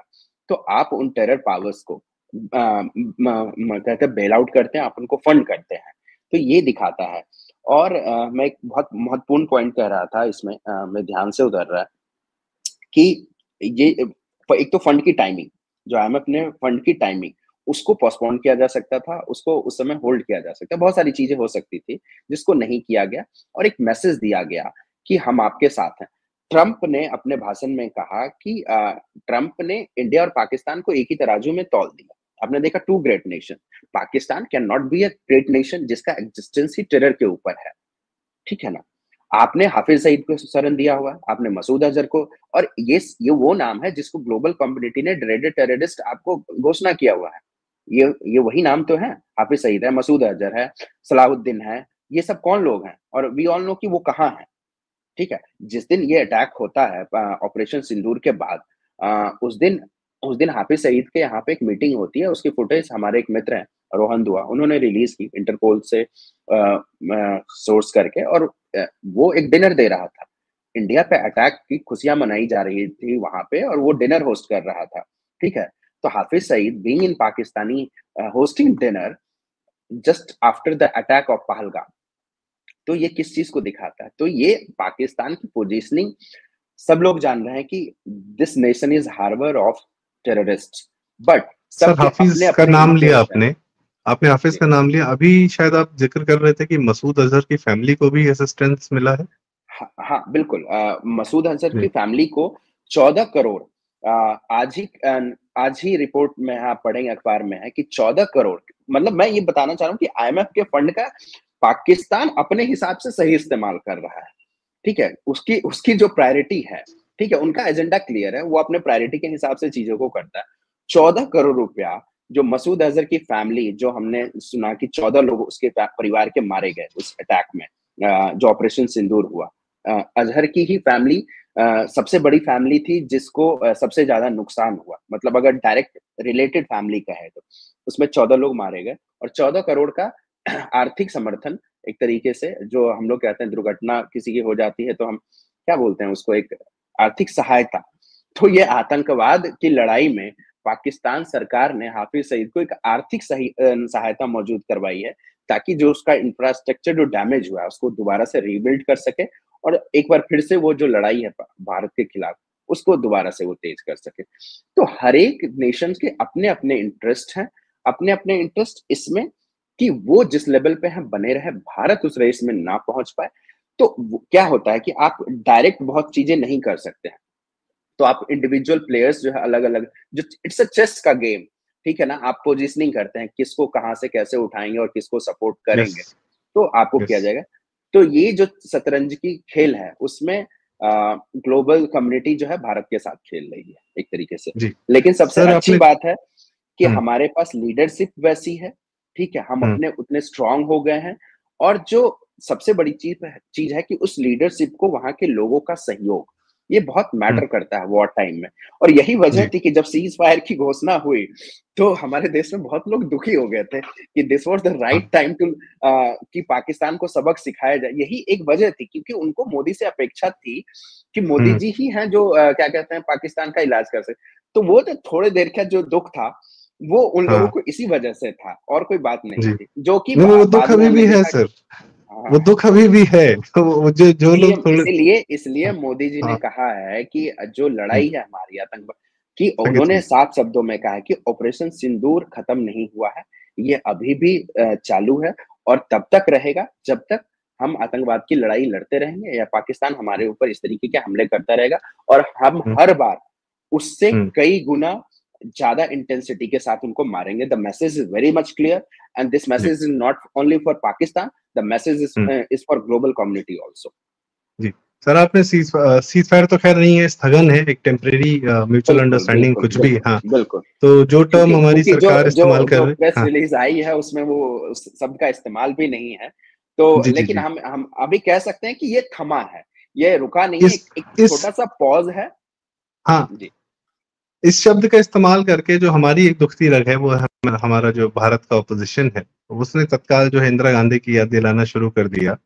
तो आप उन टेरर पावर्स को कहते हैं बेल आउट करते हैं, आप उनको फंड करते हैं। तो ये दिखाता है। और मैं एक बहुत महत्वपूर्ण पॉइंट कह रहा था इसमें, मैं ध्यान से उधर रहा है कि ये एक तो फंड की टाइमिंग, जो आईएमएफ ने फंड की टाइमिंग उसको पोस्टपोन किया जा सकता था, उसको उस समय होल्ड किया जा सकता, बहुत सारी चीजें हो सकती थी जिसको नहीं किया गया, और एक मैसेज दिया गया कि हम आपके साथ हैं। ट्रंप ने अपने भाषण में कहा कि ट्रंप ने इंडिया और पाकिस्तान को एक ही तराजू में तौल दिया। आपने देखा, to great nation, Pakistan can not be a great nation जिसका एग्जिस्टेंस ही टेरर के ऊपर है। ठीक है ना? आपने हाफिज सईद को शरण दिया हुआ है, आपने मसूद अजहर को, और ये वो नाम है जिसको ग्लोबल कम्युनिटी ने ड्रेडेड टेररिस्ट आपको घोषणा किया हुआ है। ये वही नाम तो है, हाफिज सईद है, मसूद अजहर है, सलाहुद्दीन है, ये सब कौन लोग हैं? और वी ऑल नो कि वो कहाँ है। ठीक है, जिस दिन ये अटैक होता है ऑपरेशन सिंदूर के बाद, उस दिन हाफिज सईद के यहाँ पे एक मीटिंग होती है, उसकी फुटेज हमारे एक मित्र हैं रोहन दुआ, उन्होंने रिलीज की इंटरपोल से सोर्स करके, और वो एक डिनर दे रहा था। इंडिया पे अटैक की खुशियां मनाई जा रही थी वहां पे, और वो डिनर होस्ट कर रहा था। ठीक है, तो Hafiz Saeed being in Pakistani hosting dinner just after the attack of Pahalgam, तो ये किस चीज को दिखाता है? तो ये पाकिस्तान की पोजीशनिंग, सब लोग जान रहे हैं कि this nation is harbour of terrorist, but sir सबके हाफिज अपने का अपने नाम लिया इंटरेस्ट हैं। आपने, आपने हाफिज जी, का नाम लिया, अभी शायद आप जिक्र कर रहे थे कि मसूद अजहर की फैमिली को भी असिस्टेंस मिला है। हाँ, हाँ, बिल्कुल। मसूद अजहर की जी। फैमिली को 14 करोड़, आज ही रिपोर्ट में आप पढ़ेंगे अखबार में है कि 14 करोड़, मतलब मैं ये बताना चाह रहा हूँ कि आईएमएफ के फंड का पाकिस्तान अपने हिसाब से सही इस्तेमाल कर रहा है। ठीक है, उसकी उसकी जो प्रायोरिटी है ठीक है, उनका एजेंडा क्लियर है, वो अपने प्रायोरिटी के हिसाब से चीजों को करता है। 14 करोड़ रुपया जो मसूद अजहर की फैमिली, जो हमने सुना कि 14 लोग उसके परिवार के मारे गए उस अटैक में, जो ऑपरेशन सिंदूर हुआ। अजहर की ही फैमिली सबसे बड़ी फैमिली थी जिसको सबसे ज्यादा नुकसान हुआ, मतलब अगर डायरेक्ट रिलेटेड फैमिली का है तो उसमें 14 लोग मारे गए, और 14 करोड़ का आर्थिक समर्थन एक तरीके से, जो हम लोग कहते हैं दुर्घटना किसी की हो जाती है तो हम क्या बोलते हैं उसको, एक आर्थिक सहायता। तो ये आतंकवाद की लड़ाई में पाकिस्तान सरकार ने हाफिज सईद को एक आर्थिक सहायता मौजूद करवाई है, ताकि जो उसका इंफ्रास्ट्रक्चर जो डैमेज हुआ है उसको दोबारा से रीबिल्ड कर सके, और एक बार फिर से वो जो लड़ाई है भारत के खिलाफ उसको दोबारा से वो तेज कर सके। तो हर एक नेशन के अपने अपने इंटरेस्ट हैं, अपने अपने इंटरेस्ट इसमें कि वो जिस लेवल पे है बने रहे, भारत उस रेस में ना पहुंच पाए। तो क्या होता है कि आप डायरेक्ट बहुत चीजें नहीं कर सकते हैं, तो आप इंडिविजुअल प्लेयर्स जो है अलग अलग, जो इट्स अ चेस का गेम, ठीक है ना, आप पोजिशनिंग करते हैं किसको कहां से कैसे उठाएंगे और किसको सपोर्ट यस, करेंगे, तो आपको किया यस। जाएगा। तो ये जो शतरंज की खेल है उसमें ग्लोबल कम्युनिटी जो है भारत के साथ खेल रही है एक तरीके से। जी। लेकिन सबसे सर अच्छी आपने बात है कि हुँ, हमारे पास लीडरशिप वैसी है, ठीक है, हम हुँ, अपने उतने स्ट्रांग हो गए हैं, और जो सबसे बड़ी चीज है कि उस लीडरशिप को वहां के लोगों का सहयोग, ये बहुत हुँ, मैटर करता है वॉर टाइम में। और यही वजह जी, थी कि जब सीज फायर की घोषणा हुई तो हमारे देश में बहुत लोग दुखी हो गए थे कि दिस वाज द हाँ, राइट टाइम टू कि पाकिस्तान को सबक सिखाया जाए। यही एक वजह थी, क्योंकि उनको मोदी से अपेक्षा थी कि मोदी हुँ, जी ही हैं जो क्या कहते हैं पाकिस्तान का इलाज कर सके। तो वो तो थोड़े देर का जो दुख था वो उन लोगों हाँ, को इसी वजह से था, और कोई बात नहीं जी। थी, जो कि नहीं, नहीं, वो दुःख बाद में अभी हमने भी है देखा। सर, वो हाँ, दुःख अभी भी है। तो वो जो जो इसीलिए लोग थोड़े इसीलिए इसलिए हाँ, मोदी जी ने हाँ, कहा है कि जो हुँ, लड़ाई है हमारी आतंकवाद की, स्थगित उन्होंने हुई। साफ शब्दों में कहा है कि ऑपरेशन सिंदूर खत्म नहीं हुआ है, ये अभी भी चालू है, और तब तक रहेगा जब तक हम आतंकवाद की लड़ाई लड़ते रहेंगे या पाकिस्तान हमारे ऊपर इस तरीके के हमले करता रहेगा, और हम हुँ, हर बार उससे हुँ, कई गुना ज्यादा इंटेंसिटी के साथ उनको मारेंगे। The message is very much clear, and this जी, message is not only for Pakistan, the message hmm, is for global community also. जी। सर आपने सीज़ फायर तो ख़ैर नहीं है, स्थगन है, एक टेम्परेरी म्यूचुअल बिल्कुल, अंडरस्टैंडिंग बिल्कुल, कुछ भी बिल्कुल, हाँ, बिल्कुल। तो जो टर्म क्योंकि हमारी क्योंकि जो सरकार जो इस्तेमाल कर जो रही प्रेस हाँ, रिलीज़ आई है उसमें वो उस शब्द का इस्तेमाल भी नहीं है। तो जी, जी, लेकिन जी। हम अभी कह सकते हैं कि ये थमा है, ये रुका नहीं है, इस एक एक इस छोटा-सा पॉज़ है। हाँ, जी, इस शब्द का इस्तेमाल करके जो हमारी एक दुखती रग है वो है हमारा जो भारत का ऑपोज़िशन है, उसने तत्काल जो है इंदिरा गांधी की याद दिलाना शुरू कर दिया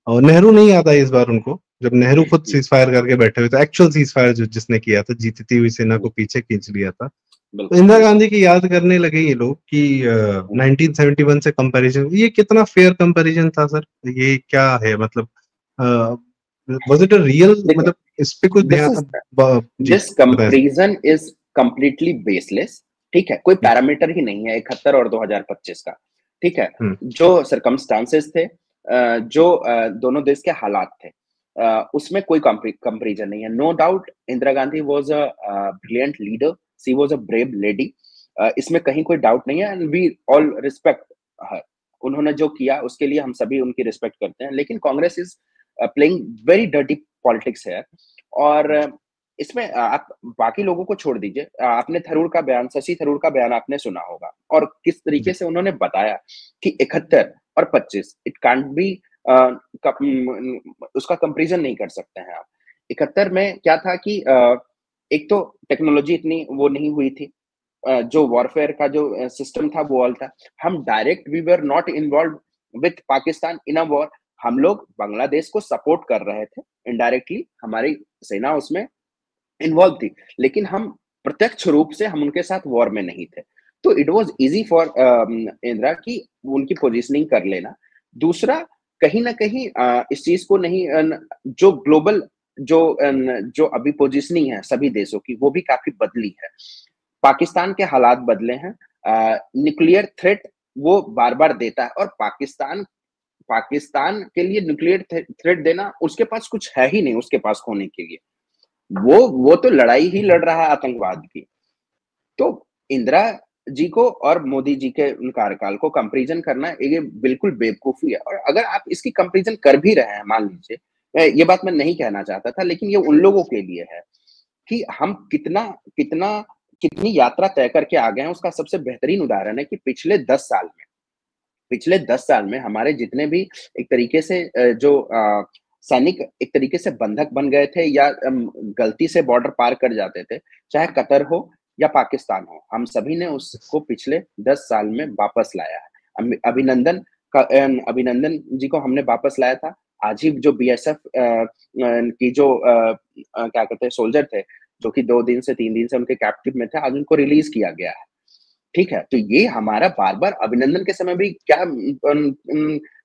और नेहरू नहीं याद आई इस बार उनको, जब नेहरू खुद हुँ, सीज़ फायर करके बैठे हुए थे, एक्चुअल सीज़ फायर जो जिसने किया था, जीतती हुई सेना को हुँ, पीछे खींच लिया था। तो बिल्कुल, इंदिरा बिल्कुल। गांधी की याद करने लगे ये लोग कि हुँ, 1971 से कंपैरिजन ये कितना फेयर कंपैरिजन था सर? ये क्या है मतलब अ, वाज़ इट अ रियल देखिए, मतलब इस पे कुछ दिस ध्यान इज़ ब जी, दिस बताएँ sir. Comparison is completely baseless, ठीक है? कोई जी, पैरामीटर ही नहीं है 71 और 2025 का, ठीक है? हुँ, जो सर्कमस्टेंसेस थे, जो दोनों देश के हालात थे, उसमें कोई कंपैरिज़न नहीं है। No doubt Indira Gandhi was brilliant leader, she was a brave lady, इसमें कहीं कोई डाउट नहीं है, and we all respect her. उन्होंने जो किया उसके लिए हम सभी उनकी रिस्पेक्ट करते हैं। लेकिन Congress is playing very dirty politics here, और इसमें आप बाकी लोगों को छोड़ दीजिए। आपने थरूर का बयान, शशि थरूर का बयान आपने सुना होगा, और किस तरीके जी, से उन्होंने बताया कि 71 और 25 इट कांट बी उसका कंपैरिजन नहीं कर सकते हैं आप। 71 में क्या था कि एक तो टेक्नोलॉजी इतनी वो नहीं हुई थी, जो वॉरफेयर का जो सिस्टम था वो ऑल था। हम direct we were not involved with Pakistan in a war, हम लोग बांग्लादेश को सपोर्ट कर रहे थे, इनडायरेक्टली हमारी सेना उसमें इन्वॉल्व थी, लेकिन हम प्रत्यक्ष रूप से हम उनके साथ वॉर में नहीं थे। तो it was easy for Indira कि उनकी पोज़ीशनिंग कर लेना। दूसरा, कहीं न कहीं इस चीज़ को नहीं जो ग्लोबल जो अभी पोज़ीशनिंग है सभी देशों की, वो भी काफ़ी बदली है। पाकिस्तान के हालात बदले हैं, न्यूक्लियर थ्रेट वो बार-बार देता है, और पाकिस्तान पाकिस्तान के लिए न्यूक्लियर थ्रेट देना, उसके पास कुछ है ही नहीं उसके पास खोने के लिए। वो तो लड़ाई ही लड़ रहा है आतंकवाद की। तो इंदिरा जी को और मोदी जी के उन कार्यकाल को कंपैरिज़न करना ये बिल्कुल बेवकूफ़ी है, और अगर आप इसकी कंपैरिज़न कर भी रहे हैं, मान लीजिए, ये बात मैं नहीं कहना चाहता था, लेकिन ये उन लोगों के लिए है। कि हम कितनी यात्रा तय करके आ गए हैं, उसका सबसे बेहतरीन उदाहरण है कि पिछले 10 साल में हमारे जितने भी एक तरीके से जो सैनिक एक तरीके से बंधक बन गए थे या गलती से बॉर्डर पार कर जाते थे, चाहे कतर हो या पाकिस्तान हो, हम सभी ने उसको पिछले 10 साल में वापस लाया है। अभिनंदन जी को हमने वापस लाया था। आज ही जो बीएसएफ की जो क्या कहते हैं सोल्जर थे, जो कि 2 दिन से 3 दिन से उनके कैप्टिव में थे, आज उनको रिलीज किया गया है। ठीक है, तो ये हमारा बार-बार अभिनंदन के समय भी क्या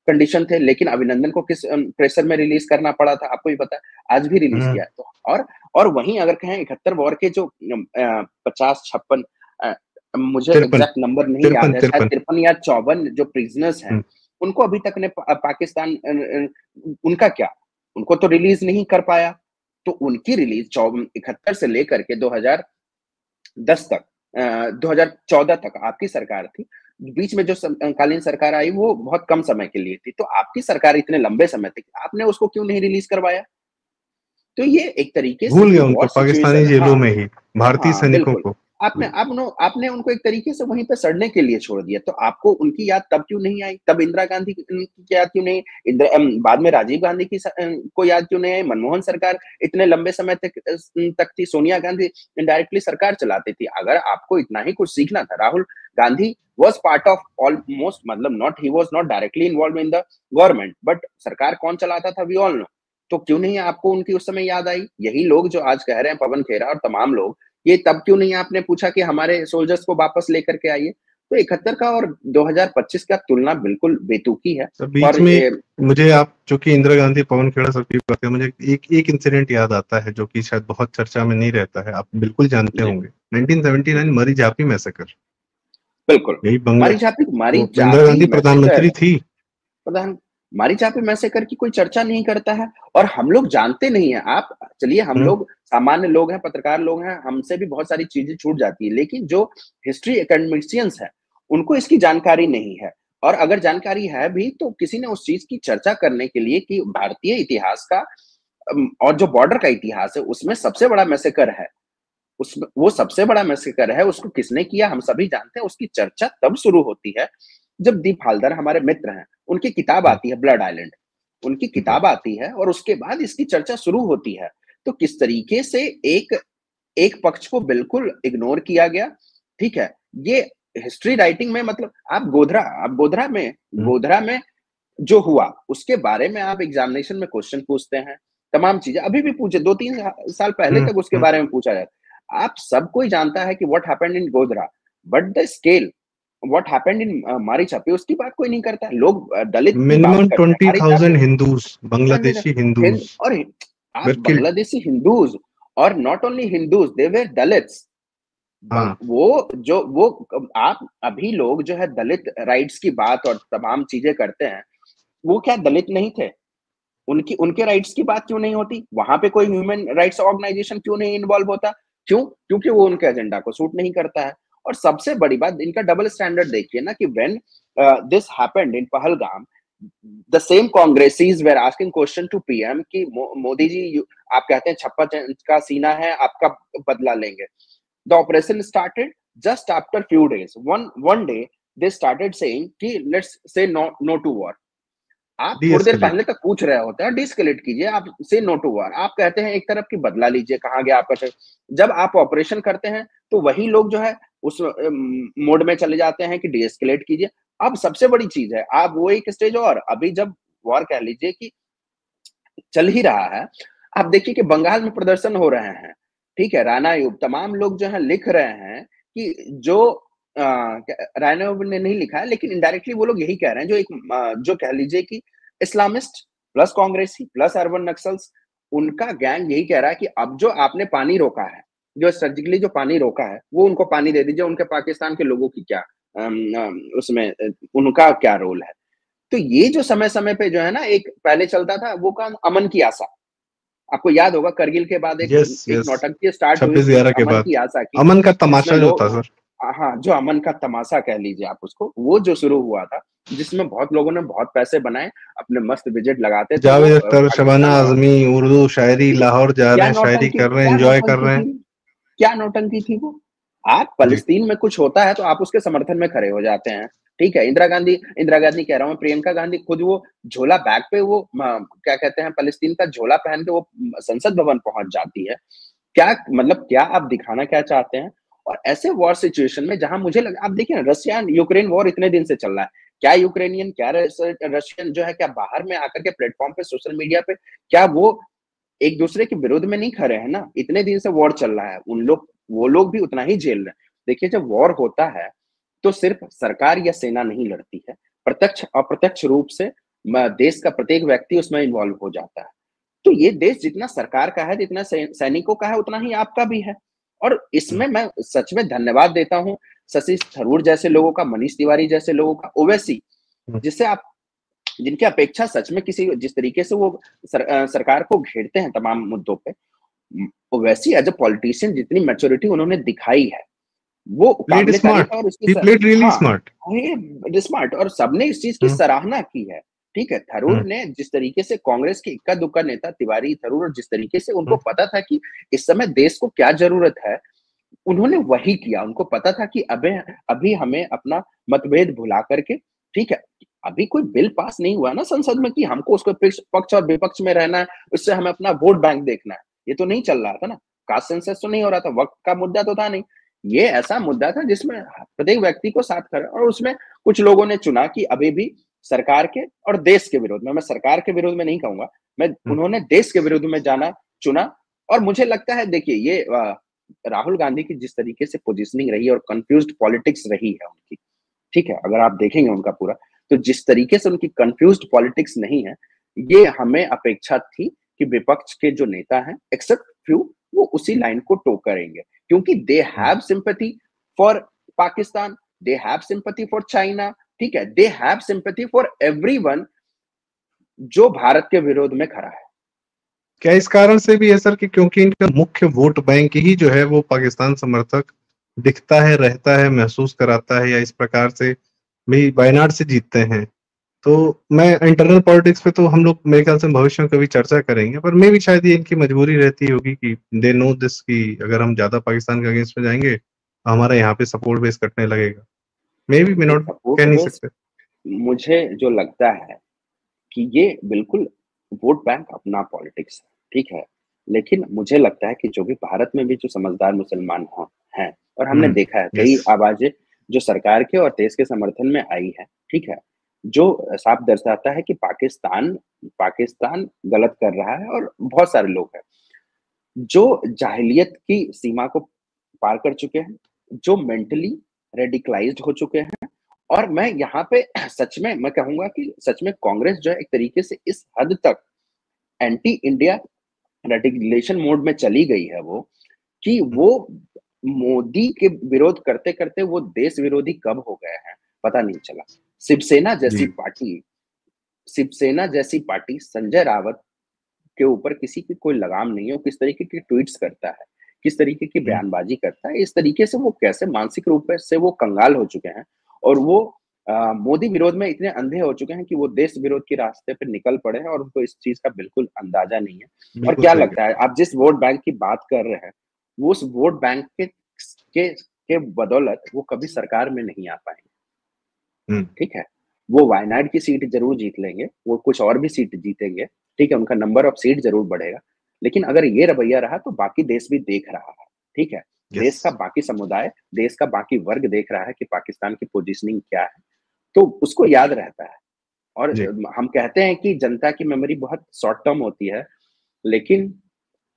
कंडीशन थे, लेकिन अभिनंदन को किस प्रेशर में रिलीज करना पड़ा था, आपको भी पता है, आज भी रिलीज किया है। तो और वहीं अगर कहें 71 वॉर के जो 50-56 मुझे एग्जैक्ट नंबर नहीं याद है, शायद 53 या 54 जो प्रिजनर्स हैं, उनको अभी तक ने पाकिस्तान उनका क्या? उनको तो रिलीज नहीं कर पाया। तो उनकी रिलीज 71 से लेकर के 2010 तक 2014 तक आपकी सरकार थी। बीच में जो कालीन सरकार आई वो बहुत कम समय के लिए थी। तो आपकी सरकार इतने लंबे समय तक, आपने उसको क्यों नहीं रिलीज करवाया? तो ये एक तरीके से भूल गया उनको पाकिस्तानी जेलों में ही भारतीय सैनिकों को। आपने उनको एक तरीके से वहीं पे सड़ने के लिए छोड़ दिया। तो आपको उनकी याद तब क्यों नहीं आई? तब इंदिरा गांधी की याद क्यों नहीं? बाद में राजीव गांधी की को याद क्यों नहीं आई? मनमोहन सरकार इतने लंबे समय तक थी, सोनिया गांधी इनडायरेक्टली सरकार चलाती थी। अगर आपको इतना ही कुछ सीखना था, Rahul Gandhi was part of almost, मतलब he was not directly involved in the government, but सरकार कौन चलाता था we all know। तो क्यों नहीं आपको उनकी उस समय याद आई? यही लोग जो आज कह रहे हैं, पवन खेरा और तमाम लोग, ये तब क्यों नहीं आपने पूछा कि हमारे सोल्जर्स को वापस लेकर के आइए? तो 71 का और 2025 का तुलना बिल्कुल बेतुकी है। बीच में मुझे आप जो कि इंदिरा गांधी, पवन खेड़ा सबकी बात है, मुझे एक इंसिडेंट याद आता है जो कि शायद बहुत चर्चा में नहीं रहता है, आप बिल्कुल जानते होंगे। 1979 मरी झापी मैसेकर। बिल्कुल, इंदिरा गांधी प्रधानमंत्री थी। मारी झापी मैसेकर की कोई चर्चा नहीं करता है और हम लोग जानते नहीं है। आप चलिए, हम लोग सामान्य लोग हैं, पत्रकार लोग हैं, हमसे भी बहुत सारी चीजें छूट जाती है, लेकिन जो हिस्ट्री एकेडमिशियंस हैं उनको इसकी जानकारी नहीं है। और अगर जानकारी है भी तो किसी ने उस चीज की चर्चा करने के लिए कि भारतीय इतिहास का और जो बॉर्डर का इतिहास है उसमें सबसे बड़ा मैसेकर है, वो सबसे बड़ा मैसेकर है, उसको किसने किया हम सभी जानते हैं। उसकी चर्चा तब शुरू होती है जब दीप हालदार हमारे मित्र हैं, उनकी किताब आती है ब्लड आइलैंड, उनकी किताब आती है और उसके बाद इसकी चर्चा शुरू होती है। तो किस तरीके से एक पक्ष को बिल्कुल इग्नोर किया गया। ठीक है, ये हिस्ट्री राइटिंग में, मतलब आप गोधरा में जो हुआ उसके बारे में आप एग्जामिनेशन में क्वेश्चन पूछते हैं, तमाम चीजें अभी भी पूछे, 2-3 साल पहले तक उसके बारे में पूछा जाता है। आप सब कोई जानता है कि what happened in Godhra, but the scale what happened in मारी झापी उसकी बात कोई नहीं करता। लोग दलित मिनिमम 20,000 हिंदूज, बांग्लादेशी हिंदूज, और आप बांग्लादेशी हिंदूज और not only Hindus, they were Dalits. वो आप अभी लोग जो है दलित राइट्स की बात और तमाम चीजें करते हैं, वो क्या दलित नहीं थे? उनके राइट्स की बात क्यों नहीं होती? वहां पे कोई ह्यूमन राइट्स ऑर्गेनाइजेशन क्यों नहीं इन्वॉल्व होता? क्योंकि वो उनके एजेंडा को सूट नहीं करता है। और सबसे बड़ी बात, इनका डबल स्टैंडर्ड देखिए ना कि when this happened in Pahalgam, the same Congressis were asking question to PM कि मोदी जी, आप कहते हैं छप्पा का सीना है, आपका बदला लेंगे। The operation started just after few days, one day they started saying कि let's say no to war. आप थोड़ी देर पहले तक पूछ रहे होते हैं डिस्कलेट कीजिए, आप से नो टू वॉर, आप कहते हैं एक तरफ की बदला लीजिए, कहाँ गया आपका। जब आप ऑपरेशन करते हैं तो वही लोग जो है उस मोड में चले जाते हैं कि डिस्कलेट कीजिए। अब सबसे बड़ी चीज है, आप वो एक स्टेज और अभी जब वॉर कह लीजिए कि चल ही रहा है, आप देखिए कि बंगाल में प्रदर्शन हो रहे हैं। ठीक है, राणा आयुब, तमाम लोग जो है लिख रहे हैं कि जो राणा आयुब ने नहीं लिखा है, लेकिन इनडायरेक्टली वो लोग यही कह रहे हैं, जो कह लीजिए कि इस्लामिस्ट प्लस कांग्रेसी प्लस अर्बन नक्सल्स, उनका गैंग यही कह रहा है कि अब जो आपने पानी रोका है, जो सर्जिकली जो पानी रोका है, वो उनको पानी दे दीजिए। उनके पाकिस्तान के लोगों की क्या उसमें उनका क्या रोल है? तो ये जो समय समय पे जो है ना, एक पहले चलता था वो काम अमन की आशा, आपको याद होगा करगिल के बाद एक नौटंकी स्टार्ट हुई 26/11 के बाद, की आशा की, अमन का तमाशा जो था सर, हाँ, जो अमन का तमाशा कह लीजिए आप उसको, वो जो शुरू हुआ था, जिसमें बहुत लोगों ने बहुत पैसे बनाए, अपने मस्त विजिट लगाते थे। जावेद अख्तर, शबाना आजमी, उर्दू शायरी, लाहौर जा रहे हैं, शायरी कर रहे हैं, एंजॉय कर रहे हैं। क्या नौटंकी थी वो? आप फ़लस्तीन में कुछ होता है तो आप उसके समर्थन में खड़े हो जाते हैं, ठीक है? इंदिरा गांधी कह रहा हूँ, प्रियंका गांधी खुद वो झोला बैग पे वो क्या कहते हैं, फ़लस्तीन का झोला पहन के वो संसद भवन पहुँच जाती है। क्या मतलब क्या आप दिखाना क्या चाहते हैं? और ऐसे वॉर सिचुएशन में जहाँ मुझे लगा, आप देखिए ना, रशिया एंड यूक्रेन वॉर इतने दिन से चल रहा है। क्या यूक्रेनियन, क्या रशियन जो है, क्या बाहर में आकर के प्लेटफ़ॉर्म पे, सोशल मीडिया पे, क्या वो एक दूसरे के विरोध में नहीं खड़े हैं ना? इतने दिन से वॉर चल रहा है, वो लोग भी उतना ही झेल रहे हैं। देखिए, जब वॉर होता है, तो सिर्फ सरकार या सेना नहीं लड़ती है, प्रत्यक्ष-अप्रत्यक्ष रूप से देश का प्रत्येक व्यक्ति उसमें इन्वॉल्व हो जाता है। तो ये देश जितना सरकार का है, जितना सैनिकों का है, उतना ही आपका भी है। और इसमें मैं सच में धन्यवाद देता हूँ शशि थरूर जैसे लोगों का, मनीष तिवारी जैसे लोगों का, ओवैसी, जिससे आप जिनकी अपेक्षा सच में किसी, जिस तरीके से वो सरकार को घेरते हैं तमाम मुद्दों पे, ओवैसी एज़ अ पॉलिटिशियन जितनी मैच्योरिटी उन्होंने दिखाई है, वो प्लेड काबिले तारीफ़ स्मार्ट, है। और उसकी ही प्लेड रियली हाँ, स्मार्ट। ये स्मार्ट, और सबने इस चीज़ की सराहना की है। ठीक है, थरूर ने जिस तरीके से कांग्रेस के इक्का-दुक्का नेता तिवारी, थरूर, और जिस तरीके से उनको पता था कि इस समय देश को क्या ज़रूरत है, उन्होंने वही किया। उनको पता था कि अभी हमें अपना मतभेद भुला करके, ठीक है, अभी कोई बिल पास नहीं हुआ ना संसद में कि हमको उसके पक्ष और विपक्ष में रहना है, उससे हमें अपना वोट बैंक देखना है। ये तो नहीं चल रहा था ना, कास्ट सेंसस तो नहीं हो रहा था, वक़्त का मुद्दा तो था नहीं। ये ऐसा मुद्दा था जिसमें प्रत्येक व्यक्ति को साथ खड़ा, और उसमें कुछ लोगों ने चुना कि अभी भी सरकार के और देश के विरोध में, मैं सरकार के विरोध में नहीं कहूँगा, उन्होंने देश के विरोध में जाना चुना। और मुझे लगता है, देखिए, ये राहुल गांधी की जिस तरीके से पोजीशनिंग रही है और कन्फ्यूज्ड पॉलिटिक्स रही है उनकी, ठीक है? अगर आप देखेंगे उनका पूरा, तो जिस तरीके से उनकी कन्फ्यूज्ड पॉलिटिक्स नहीं है, ये हमें अपेक्षा थी कि विपक्ष के जो नेता हैं, एक्सेप्ट फ्यू, वो उसी लाइन को टो करेंगे। क्योंकि they have sympathy for Pakistan, they have sympathy for China, ठीक है? They have sympathy for everyone जो भारत के विरोध में खड़ा है। क्या इस कारण से भी है सर कि क्योंकि इनका मुख्य वोट बैंक ही जो है वो पाकिस्तान समर्थक दिखता है, रहता है, महसूस कराता है, या इस प्रकार से भी वायनाड से जीतते हैं? तो मैं इंटरनल पॉलिटिक्स पे तो हम लोग मेरे ख्याल से भविष्य में कभी चर्चा करेंगे, पर मे भी शायद ये इनकी मजबूरी रहती होगी कि दे नो दिस कि अगर हम ज़्यादा पाकिस्तान के अगेंस्ट में जाएँगे, तो हमारा यहाँ पे सपोर्ट बेस कटने लगेगा। मे बी, मे ये नॉट, सपोर्ट कह नहीं बेस, सकते। मुझे जो लगता है कि ये बिल्कुल वोट बैंक अपना पॉलिटिक्स है, ठीक है? लेकिन मुझे लगता है कि जो भी भारत में भी जो समझदार मुसलमान हैं, और हमने हुँ, देखा है कई यस। आवाज़ें जो सरकार के और देश के समर्थन में आई है, ठीक है? जो साफ दर्शाता है कि पाकिस्तान पाकिस्तान गलत कर रहा है, और बहुत सारे लोग हैं, जो जाहिलियत की सीमा को पार कर चुके हैं, जो मेंटली रेडिकलाइज़्ड हो चुके हैं। और मैं यहाँ पे सच में मैं कहूँगा कि सच में कांग्रेस जो है एक तरीके से इस हद तक एंटी इंडिया रेडिकुलेशन मोड में चली गई है वो, कि वो मोदी के विरोध करते-करते वो देश विरोधी कब हो गए हैं, पता नहीं चला। शिवसेना जैसी जी। पार्टी शिवसेना जैसी पार्टी संजय रावत के ऊपर किसी की कोई लगाम नहीं है, वो किस तरीके के ट्वीट्स करता है, किस तरीके की हुँ, बयानबाज़ी करता है, इस तरीके से वो कैसे मानसिक रूप से वो कंगाल हो चुके हैं, और वो मोदी विरोध में इतने अंधे हो चुके हैं कि वो देश विरोध के रास्ते पे निकल पड़े हैं, और उनको इस चीज़ का बिल्कुल अंदाज़ा नहीं है। और बिल्कुल क्या सही लगता कहा। है, आप जिस वोट बैंक की बात कर रहे हैं, वो उस वोट बैंक के के बदौलत वो कभी सरकार में नहीं आ पाएँगे। हुँ, ठीक है? वो वायनाड की सीट ज़रूर जीत लेंगे, वो कुछ और भी सीट जीतेंगे, ठीक है? उनका नंबर ऑफ सीट ज़रूर बढ़ेगा, लेकिन अगर ये रवैया रहा तो बाकी देश भी देख रहा है, ठीक है? यस। देश का बाकी समुदाय, देश का बाकी वर्ग देख रहा है कि पाकिस्तान की पोज़ीशनिंग क्या है, तो उसको याद रहता है। और जी। हम कहते हैं कि जनता की मेमोरी बहुत शॉर्ट टर्म होती है, लेकिन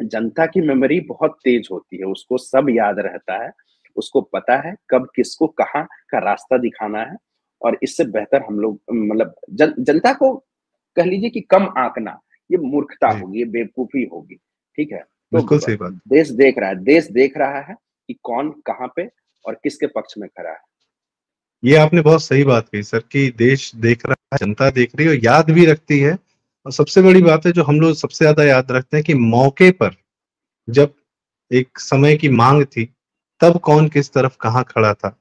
जनता की मेमोरी बहुत तेज़ होती है, उसको सब याद रहता है, उसको पता है कब किसको कहाँ का रास्ता दिखाना है, और इससे बेहतर हम लोग मतलब जनता को कह लीजिए कि कम आँकना, ये मूर्खता जी, होगी, ये बेवकूफ़ी होगी, ठीक है? तो बिल्कुल सही बात। देश देख रहा है कि कौन कहाँ पे और किसके पक्ष में खड़ा है। ये आपने बहुत सही बात कही सर कि देश देख रहा है, जनता देख रही है और याद भी रखती है। और सबसे बड़ी बात है जो हम लोग सबसे ज़्यादा याद रखते हैं कि मौके पर जब एक समय की माँग थी, तब कौन किस तरफ कहाँ खड़ा था,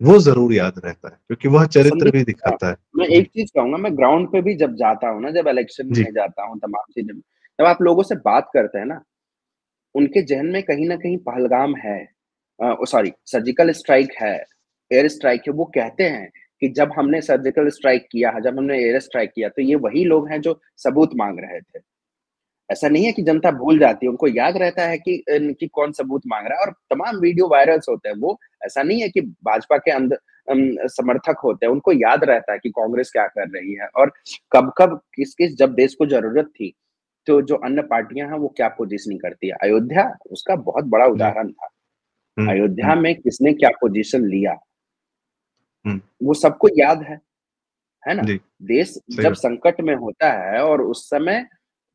वो ज़रूर याद रहता है क्योंकि वह चरित्र संदीप, भी दिखाता है। मैं जी, एक चीज़ कहूँगा, मैं ग्राउंड पे भी जब जाता हूँ ना, जब इलेक्शन जी, में जाता हूँ, तमाम चीज़ें में, जब आप लोगों से बात करते हैं ना, उनके ज़हन में कहीं न कहीं पहलगाम है, सॉरी, सर्जिकल स्ट्राइक है, एयर स्ट्राइक है। वो कहते हैं कि जब हमने सर्जिकल स्ट्राइक किया, जब हमने एयर स्ट्राइक किया, तो ये वही लोग हैं जो सबूत माँग रहे थे। ऐसा नहीं है कि जनता भूल जाती है, उनको याद रहता है कि कौन सबूत माँग रहा है, और तमाम वीडियो वायरल्स होते हैं। वो ऐसा नहीं है कि भाजपा के समर्थक होते हैं, उनको याद रहता है कि कांग्रेस क्या कर रही है और कब-कब, किस-किस, जब देश को ज़रूरत थी, तो जो अन्य पार्टियाँ हैं, वो क्या पोज़ीशनिंग करती है। अयोध्या उसका बहुत बड़ा जी। उदाहरण था। हुँ, अयोध्या हुँ, में किसने क्या पोज़ीशन लिया, हुँ। वो सबको याद है ना? जी, देश सही जब बात। संकट में होता है और उस समय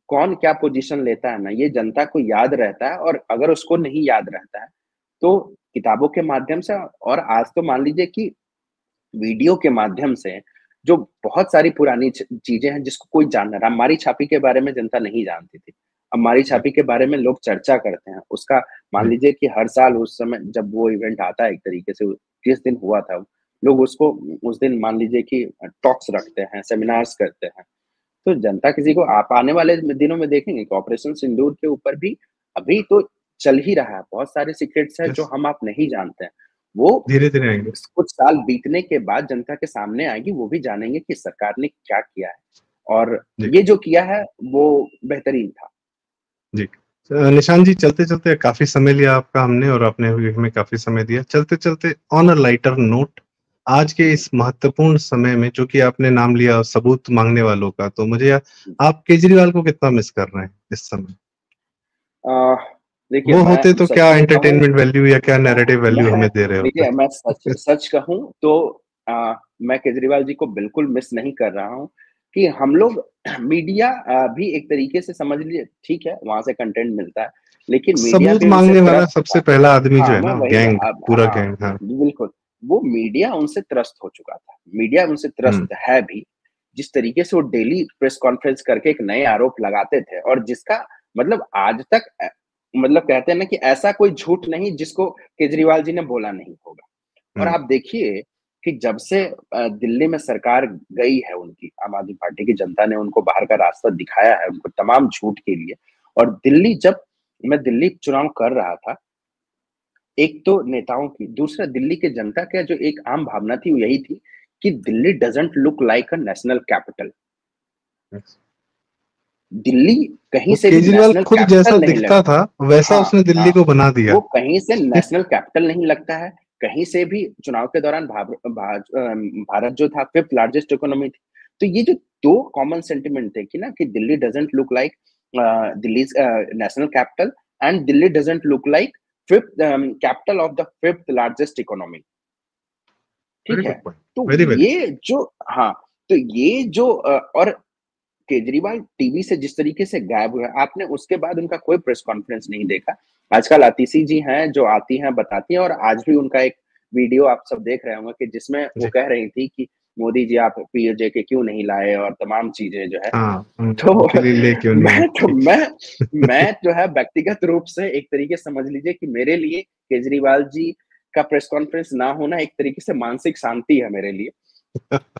कौन क्या पोज़ीशन लेता है ना, ये जनता को याद रहता है, और अगर उसको नहीं याद रहता है, तो किताबों के माध्यम से, और आज तो मान लीजिए कि वीडियो के माध्यम से, जो बहुत सारी पुरानी चीज़ें हैं जिसको कोई जान ना रहा। हमारी छापी के बारे में जनता नहीं जानती थी। अब हमारी जी, छापी के बारे में लोग चर्चा करते हैं। उसका मान जी, लीजिए कि हर साल उस समय जब वो इवेंट आता है, एक तरीके से जिस दिन हुआ था, लोग उसको उस दिन मान लीजिए कि टॉक्स रखते हैं, सेमिनार्स करते हैं। तो जनता किसी को, आप आने वाले दिनों में देखेंगे कि ऑपरेशन सिंदूर के ऊपर भी अभी तो चल ही रहा है। बहुत सारे सीक्रेट्स हैं जो यस, हम आप नहीं जानते हैं। वो धीरे-धीरे आएँगे। कुछ साल बीतने के बाद जनता के सामने आएगी, वो भी जानेंगे कि सरकार ने क्या किया है, और जी, ये जो किया है वो बेहतरीन था। जी। निशांत जी, चलते-चलते काफ़ी समय लिया आपका हमने और आपने भी हमें काफ़ी समय दिया। चलते-चलते ऑन अ लाइटर नोट, आज के हुँ, इस महत्वपूर्ण समय में जो कि आपने नाम लिया सबूत माँगने वालों का, तो मुझे हुँ। आप केजरीवाल को कितना मिस कर रहे हैं इस समय? अ, देखिए, वो मैं होते तो सच क्या में कहूँ, एंटरटेनमेंट वैल्यू या क्या नैरेटिव वैल्यू मैं हमें दे रहे होते? देखिए, मैं सच सच कहूँ तो मैं केजरीवाल जी को बिल्कुल मिस नहीं कर रहा हूँ, कि हम लोग मीडिया भी एक तरीके से समझ लीजिए, ठीक है, वहाँ से कंटेंट मिलता है, लेकिन मीडिया सबूत भी उनसे माँगने वाला त्रस्त सबसे था। पहला आदमी जो हाँ, है मैं ना, वही, गैंग, अब पूरा हाँ, गैंग, हाँ। बिल्कुल, वो मीडिया उनसे त्रस्त हो चुका था। मीडिया उनसे हुँ, त्रस्त है भी। जिस तरीके से वो डेली प्रेस कॉन्फ्रेंस करके एक नए आरोप लगाते थे, और जिसका मतलब आज तक मतलब कहते हैं ना कि ऐसा कोई झूठ नहीं जिसको केजरीवाल जी ने बोला नहीं होगा। और हुँ, आप देखिए कि जब से दिल्ली में सरकार गई है उनकी, आम आदमी पार्टी की जनता ने उनको बाहर का रास्ता दिखाया है, उनको तमाम झूठ के लिए। और दिल्ली, जब मैं दिल्ली चुनाव कर रहा था, एक तो नेताओं की, दूसरा दिल्ली के जनता का जो एक आम भावना थी, वो यही थी कि Delhi doesn't look like a national capital. Yes. Delhi कहीं वो से भी केजरीवाल नेशनल खुद जैसा कैपिटल नहीं दिखता लगता। था, वैसा हाँ, उसने दिल्ली हाँ। को बना दिया। वो कहीं से नेशनल कैपिटल नहीं लगता है, कहीं से भी चुनाव के दौरान भारत जो था 5th लार्जेस्ट इकोनॉमी थी। तो ये जो 2 कॉमन सेंटिमेंट थे कि ना, कि Delhi doesn't look like Delhi's national capital, and Delhi doesn't look like 5th capital of the 5th largest economy. Very ठीक है? गुड पॉइंट, तो वेरी, वेरी ये जो, हाँ, तो ये जो और केजरीवाल टीवी से जिस तरीके से गायब हुए, आपने उसके बाद उनका कोई प्रेस कॉन्फ्रेंस नहीं देखा। आजकल आतिशी जी हैं, जो आती हैं, बताती हैं, और आज भी उनका एक वीडियो आप सब देख रहे होंगे कि जिसमें वो जी। कह रही थी कि मोदी जी आप पीएजे के क्यों नहीं लाए, और तमाम चीज़ें जो है। हाँ, तो उनके लिए ले क्यों नहीं मैं तो आई? मैं जो है व्यक्तिगत रूप से, एक तरीके से समझ लीजिए कि मेरे लिए केजरीवाल जी का प्रेस कॉन्फ्रेंस ना होना एक तरीके से मानसिक शांति है मेरे लिए।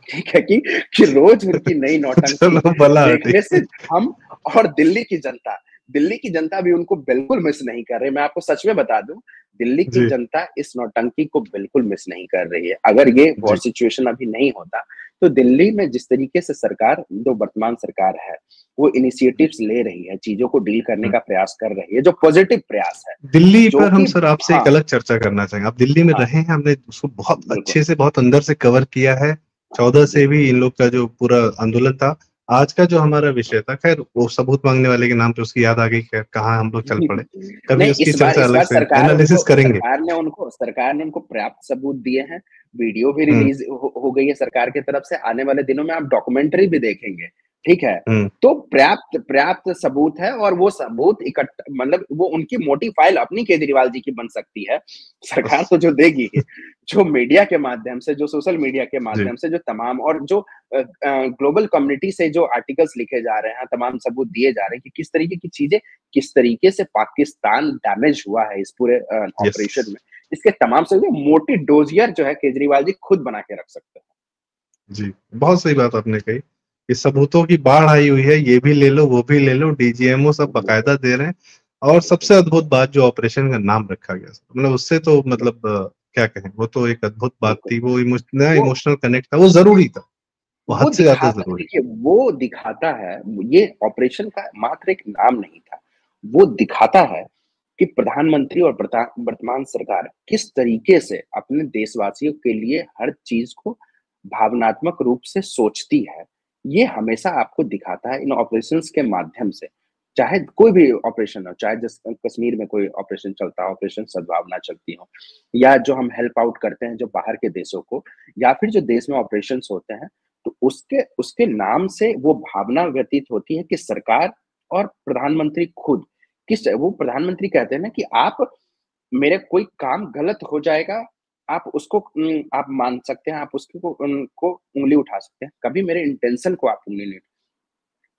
ठीक है कि रोज उनकी नई नौटंकी चलो भला देखने से ठीक। हम, और दिल्ली की जनता भी उनको बिल्कुल मिस नहीं कर रही। मैं आपको सच में बता दूँ, दिल्ली की जी, जनता इस नौटंकी को बिल्कुल मिस नहीं कर रही है। अगर ये वॉर जी, सिचुएशन अभी नहीं होता, तो दिल्ली में जिस तरीके से सरकार, जो वर्तमान सरकार है, वो इनिशिएटिव्स ले रही है, चीज़ों को डील करने हुँ। का प्रयास कर रही है, जो पॉजिटिव प्रयास है, दिल्ली जो पर हम कि सर आपसे एक हाँ, अलग चर्चा करना चाहेंगे। आप दिल्ली में हाँ, रहे हैं, हमने उसको बहुत बिल्कुल। अच्छे से, बहुत अंदर से कवर किया है। हाँ, 14 जी। से भी इन लोग का जो पूरा आंदोलन था। आज का जो हमारा विषय था, खैर वो सबूत माँगने वाले के नाम पे उसकी याद आ गई, खैर कहाँ हम लोग चल पड़े। कभी नहीं, उसकी चर्चा इस अलग बार से एनालिसिस करेंगे। सरकार ने उनको पर्याप्त सबूत दिए हैं। वीडियो भी हुँ, रिलीज़ हो गई है सरकार की तरफ से। आने वाले दिनों में आप डॉक्यूमेंट्री भी देखेंगे, ठीक है? हुँ, तो पर्याप्त पर्याप्त सबूत है, और वो सबूत मतलब वो उनकी मोटी फाइल अपनी केजरीवाल जी की बन सकती है। सरकार बस तो जो देगी ही, जो मीडिया के माध्यम से, जो सोशल मीडिया के जी, माध्यम से, जो तमाम, और जो ग्लोबल कम्युनिटी से जो आर्टिकल्स लिखे जा रहे हैं, तमाम सबूत दिए जा रहे हैं कि किस तरीके की चीज़ें, किस तरीके से पाकिस्तान डैमेज हुआ है इस पूरे यस। ऑपरेशन में। इसके तमाम सबूत मोटी डोज़ियर जो है केजरीवाल जी खुद बना के रख सकते हैं। जी, बहुत सही बात आपने कही। कि सबूतों की बाढ़ आई हुई है, ये भी ले लो, वो भी ले लो, डीजीएमओ सब बिल्कुल। बाकायदा दे रहे हैं। और सबसे अद्भुत बात जो ऑपरेशन का नाम रखा गया, मतलब उससे तो मतलब क्या कहें, वो तो एक अद्भुत बात बिल्कुल। थी, वो वो इमोशनल कनेक्ट था, वो जरूरी था, वो वो हद से ज्यादा दिखाता जरूरी। देखिए, वो दिखाता है, ये ऑपरेशन का मात्र एक नाम नहीं था। वो दिखाता है कि प्रधानमंत्री और वर्तमान सरकार किस तरीके से अपने देशवासियों के लिए हर चीज़ को भावनात्मक रूप से सोचती है। ये हमेशा आपको दिखाता है इन ऑपरेशंस के माध्यम से। चाहे कोई भी ऑपरेशन हो, चाहे जिस कश्मीर में कोई ऑपरेशन चलता है, ऑपरेशन सद्भावना चलती हो, या जो हम हेल्प आउट करते हैं जो बाहर के देशों को, या फिर जो देश में ऑपरेशंस होते हैं, तो उसके उसके नाम से वो भावना व्यतीत होती है कि सरकार और प्रधानमंत्री खुद किस वो प्रधानमंत्री कहते हैं ना कि आप मेरे कोई काम गलत हो जाएगा, आप उसको आप मान सकते हैं, आप उसको उनको उँगली उठा सकते हैं, कभी मेरे इंटेंशन को आप उँगली नहीं।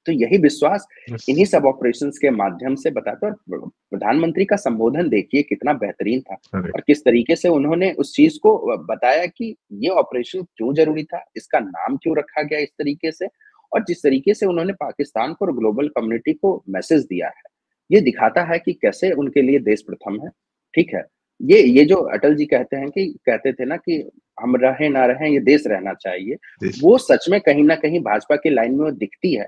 तो यही विश्वास इन्हीं Yes, सब ऑपरेशंस के माध्यम से बताता है। और प्रधानमंत्री का संबोधन देखिए कितना बेहतरीन था और correct, किस तरीके से उन्होंने उस चीज़ को बताया कि ये ऑपरेशन क्यों ज़रूरी था, इसका नाम क्यों रखा गया इस तरीके से, और जिस तरीके से उन्होंने पाकिस्तान को और ग्लोबल कम्युनिटी को मैसेज दिया है, ये दिखाता है कि कैसे उनके लिए देश प्रथम है, ठीक है? ये जो अटल जी कहते थे ना कि हम रहें ना रहें, ये देश रहना चाहिए, देश, वो सच में कहीं न कहीं भाजपा की लाइन में वो दिखती है।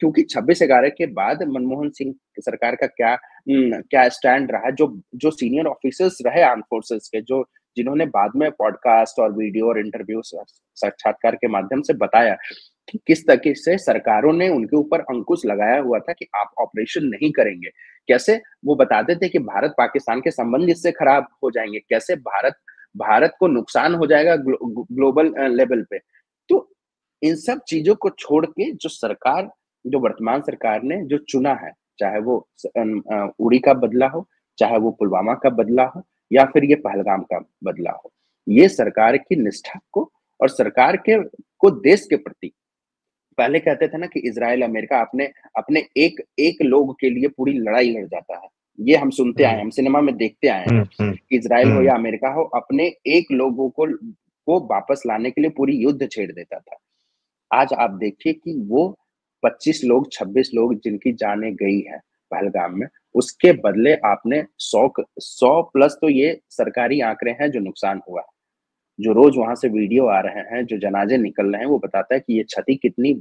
क्योंकि 26/11 के बाद मनमोहन सिंह सरकार का क्या स्टैंड रहा, जो जो सीनियर ऑफिसर्स रहे आर्म्ड फोर्सेस के, जो जिन्होंने बाद में पॉडकास्ट और वीडियो और इंटरव्यू साक्षात्कार के माध्यम से बताया कि किस तरीके से सरकारों ने उनके ऊपर अंकुश लगाया हुआ था कि आप ऑपरेशन नहीं करेंगे। कैसे वो बताते थे कि भारत पाकिस्तान के संबंध इससे खराब हो जाएँगे, कैसे भारत भारत को नुकसान हो जाएगा ग्लोबल लेवल पे। तो इन सब चीज़ों को छोड़ के जो वर्तमान सरकार ने जो चुना है, चाहे वो उड़ी का बदला हो, चाहे वो पुलवामा का बदला हो, या फिर ये पहलगाम का बदला हो। ये सरकार की निष्ठा को और सरकार के को देश के प्रति, पहले कहते थे ना कि इज़राइल, अमेरिका अपने अपने एक एक लोग के लिए पूरी लड़ाई लड़ जाता है। ये हम सुनते आए हैं, हम सिनेमा में देखते आए हैं। हम्म, इज़राइल हो हम्म, या अमेरिका हो, अपने एक लोगों को वापस लाने के लिए पूरी युद्ध छेड़ देता था। आज आप देखिए कि वो 25 लोग, 26 लोग जिनकी जानें गई हैं पहलगाम में, उसके बदले आपने 100 प्लस, तो ये सरकारी आंकड़े हैं जो नुकसान हुआ है। जो रोज वहां से वीडियो आ रहे हैं, जो जनाजे निकल रहे हैं, वो बताता है कि ये क्षति कितनी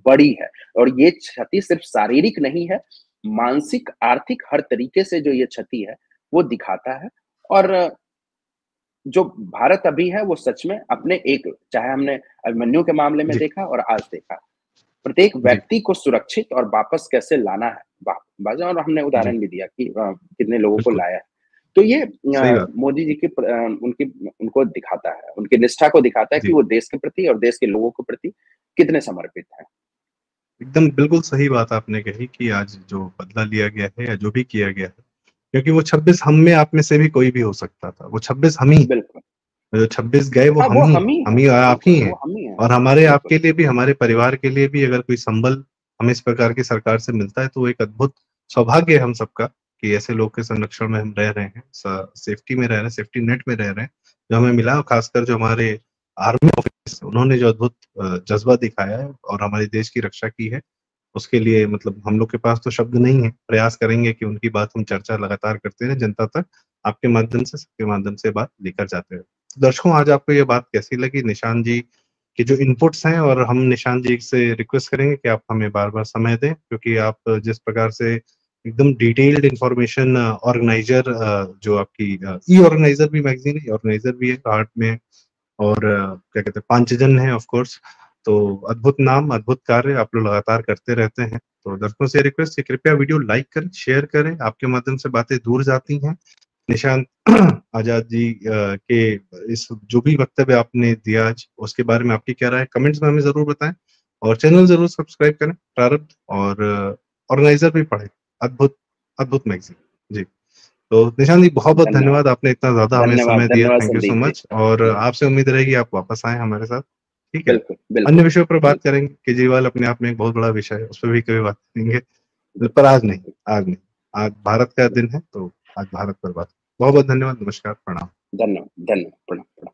बड़ी है। और ये क्षति सिर्फ शारीरिक नहीं है, मानसिक, आर्थिक, हर तरीके से जो ये क्षति है, वो दिखाता है। और जो भारत अभी है वो सच में अपने एक, चाहे हमने अभिमन्यु के मामले में जी, देखा और आज देखा, प्रत्येक जी, व्यक्ति को सुरक्षित और वापस कैसे लाना है, बाज़ा, और हमने जी, उदाहरण भी दिया कि कितने लोगों को बिल्कुल, लाया है। तो ये सही बात, मोदी जी की उनकी उनको दिखाता है, उनकी निष्ठा को दिखाता है कि जी, वो देश के प्रति और देश के लोगों के प्रति कितने समर्पित हैं। एकदम बिल्कुल सही बात आपने कही कि आज जो बदला लिया गया है या जो भी किया गया है, क्योंकि वो 26 हम में, आप में से भी कोई भी हो सकता था, वो 26 हम ही, बिल्कुल। जो 26 गए वो हाँ, हम वो ही हम हैं, ही हम हैं, ही आप ही बिल्कुल, हैं। वो हम ही हैं, और हमारे बिल्कुल। आपके लिए भी, हमारे परिवार के लिए भी अगर कोई संबल हमें इस प्रकार की सरकार से मिलता है, तो वो एक अद्भुत सौभाग्य है हम सबका कि ऐसे लोग के संरक्षण में हम रह रहे हैं, सेफ्टी में रह रहे हैं, सेफ्टी नेट में रह रहे हैं, जो हमें मिला। और खासकर जो हमारे आर्मी ऑफिसर्स, उन्होंने जो अद्भुत जज्बा दिखाया है और हमारे देश की रक्षा की है, उसके लिए मतलब हम लोग के पास तो शब्द नहीं है। प्रयास करेंगे कि उनकी बात हम चर्चा लगातार करते रहें, जनता तक आपके माध्यम से, सबके माध्यम से बात लेकर जाते हैं। दर्शकों, आज आपको ये बात कैसी लगी, निशांत जी के जो इनपुट्स हैं, और हम निशांत जी से रिक्वेस्ट करेंगे कि आप हमें बार-बार समय दें, क्योंकि आप जिस प्रकार से एकदम डिटेल्ड इन्फॉर्मेशन, ऑर्गेनाइज़र, जो आपकी ई-ऑर्गेनाइज़र भी मैगज़ीन है, ऑर्गेनाइज़र भी है, आर्ट में, और क्या कहते हैं, पांचजन है ऑफ कोर्स। तो अद्भुत नाम, अद्भुत कार्य आप लोग लगातार करते रहते हैं। तो दर्शकों से रिक्वेस्ट है, कृपया वीडियो लाइक करें, शेयर करें, आपके माध्यम से बातें दूर जाती हैं। निशांत आजाद जी के इस जो भी वक्तव्य आपने दिया आज, उसके बारे में आपकी क्या राय है, कमेंट्स में हमें ज़रूर बताएँ, और चैनल ज़रूर सब्सक्राइब करें, प्रारब्ध, और ऑर्गेनाइज़र भी पढ़ें, अद्भुत, अद्भुत मैगज़ीन। जी। तो निशांत जी, बहुत-बहुत धन्यवाद, धन्यवाद, आपने इतना ज़्यादा हमें धन्यवाद, समय दिया, धन्यवाद thank you so Sandeep ji. Much, और आपसे उम्मीद रहेगी आप वापस आएँ हमारे साथ, ठीक है? बिल्कुल, बिल्कुल, अन्य विषयों पर बात बिल्कुल, करेंगे, केजरीवाल अपने आप में एक बहुत बड़ा विषय है, उस पे भी कभी बात करेंगे, पर आज नहीं, आज नहीं। आज भारत का दिन है, तो आज भारत पर बात। बहुत-बहुत धन्यवाद, नमस्कार, प्रणाम। धन्यवाद, धन्यवाद, प्रणाम, प्रणाम।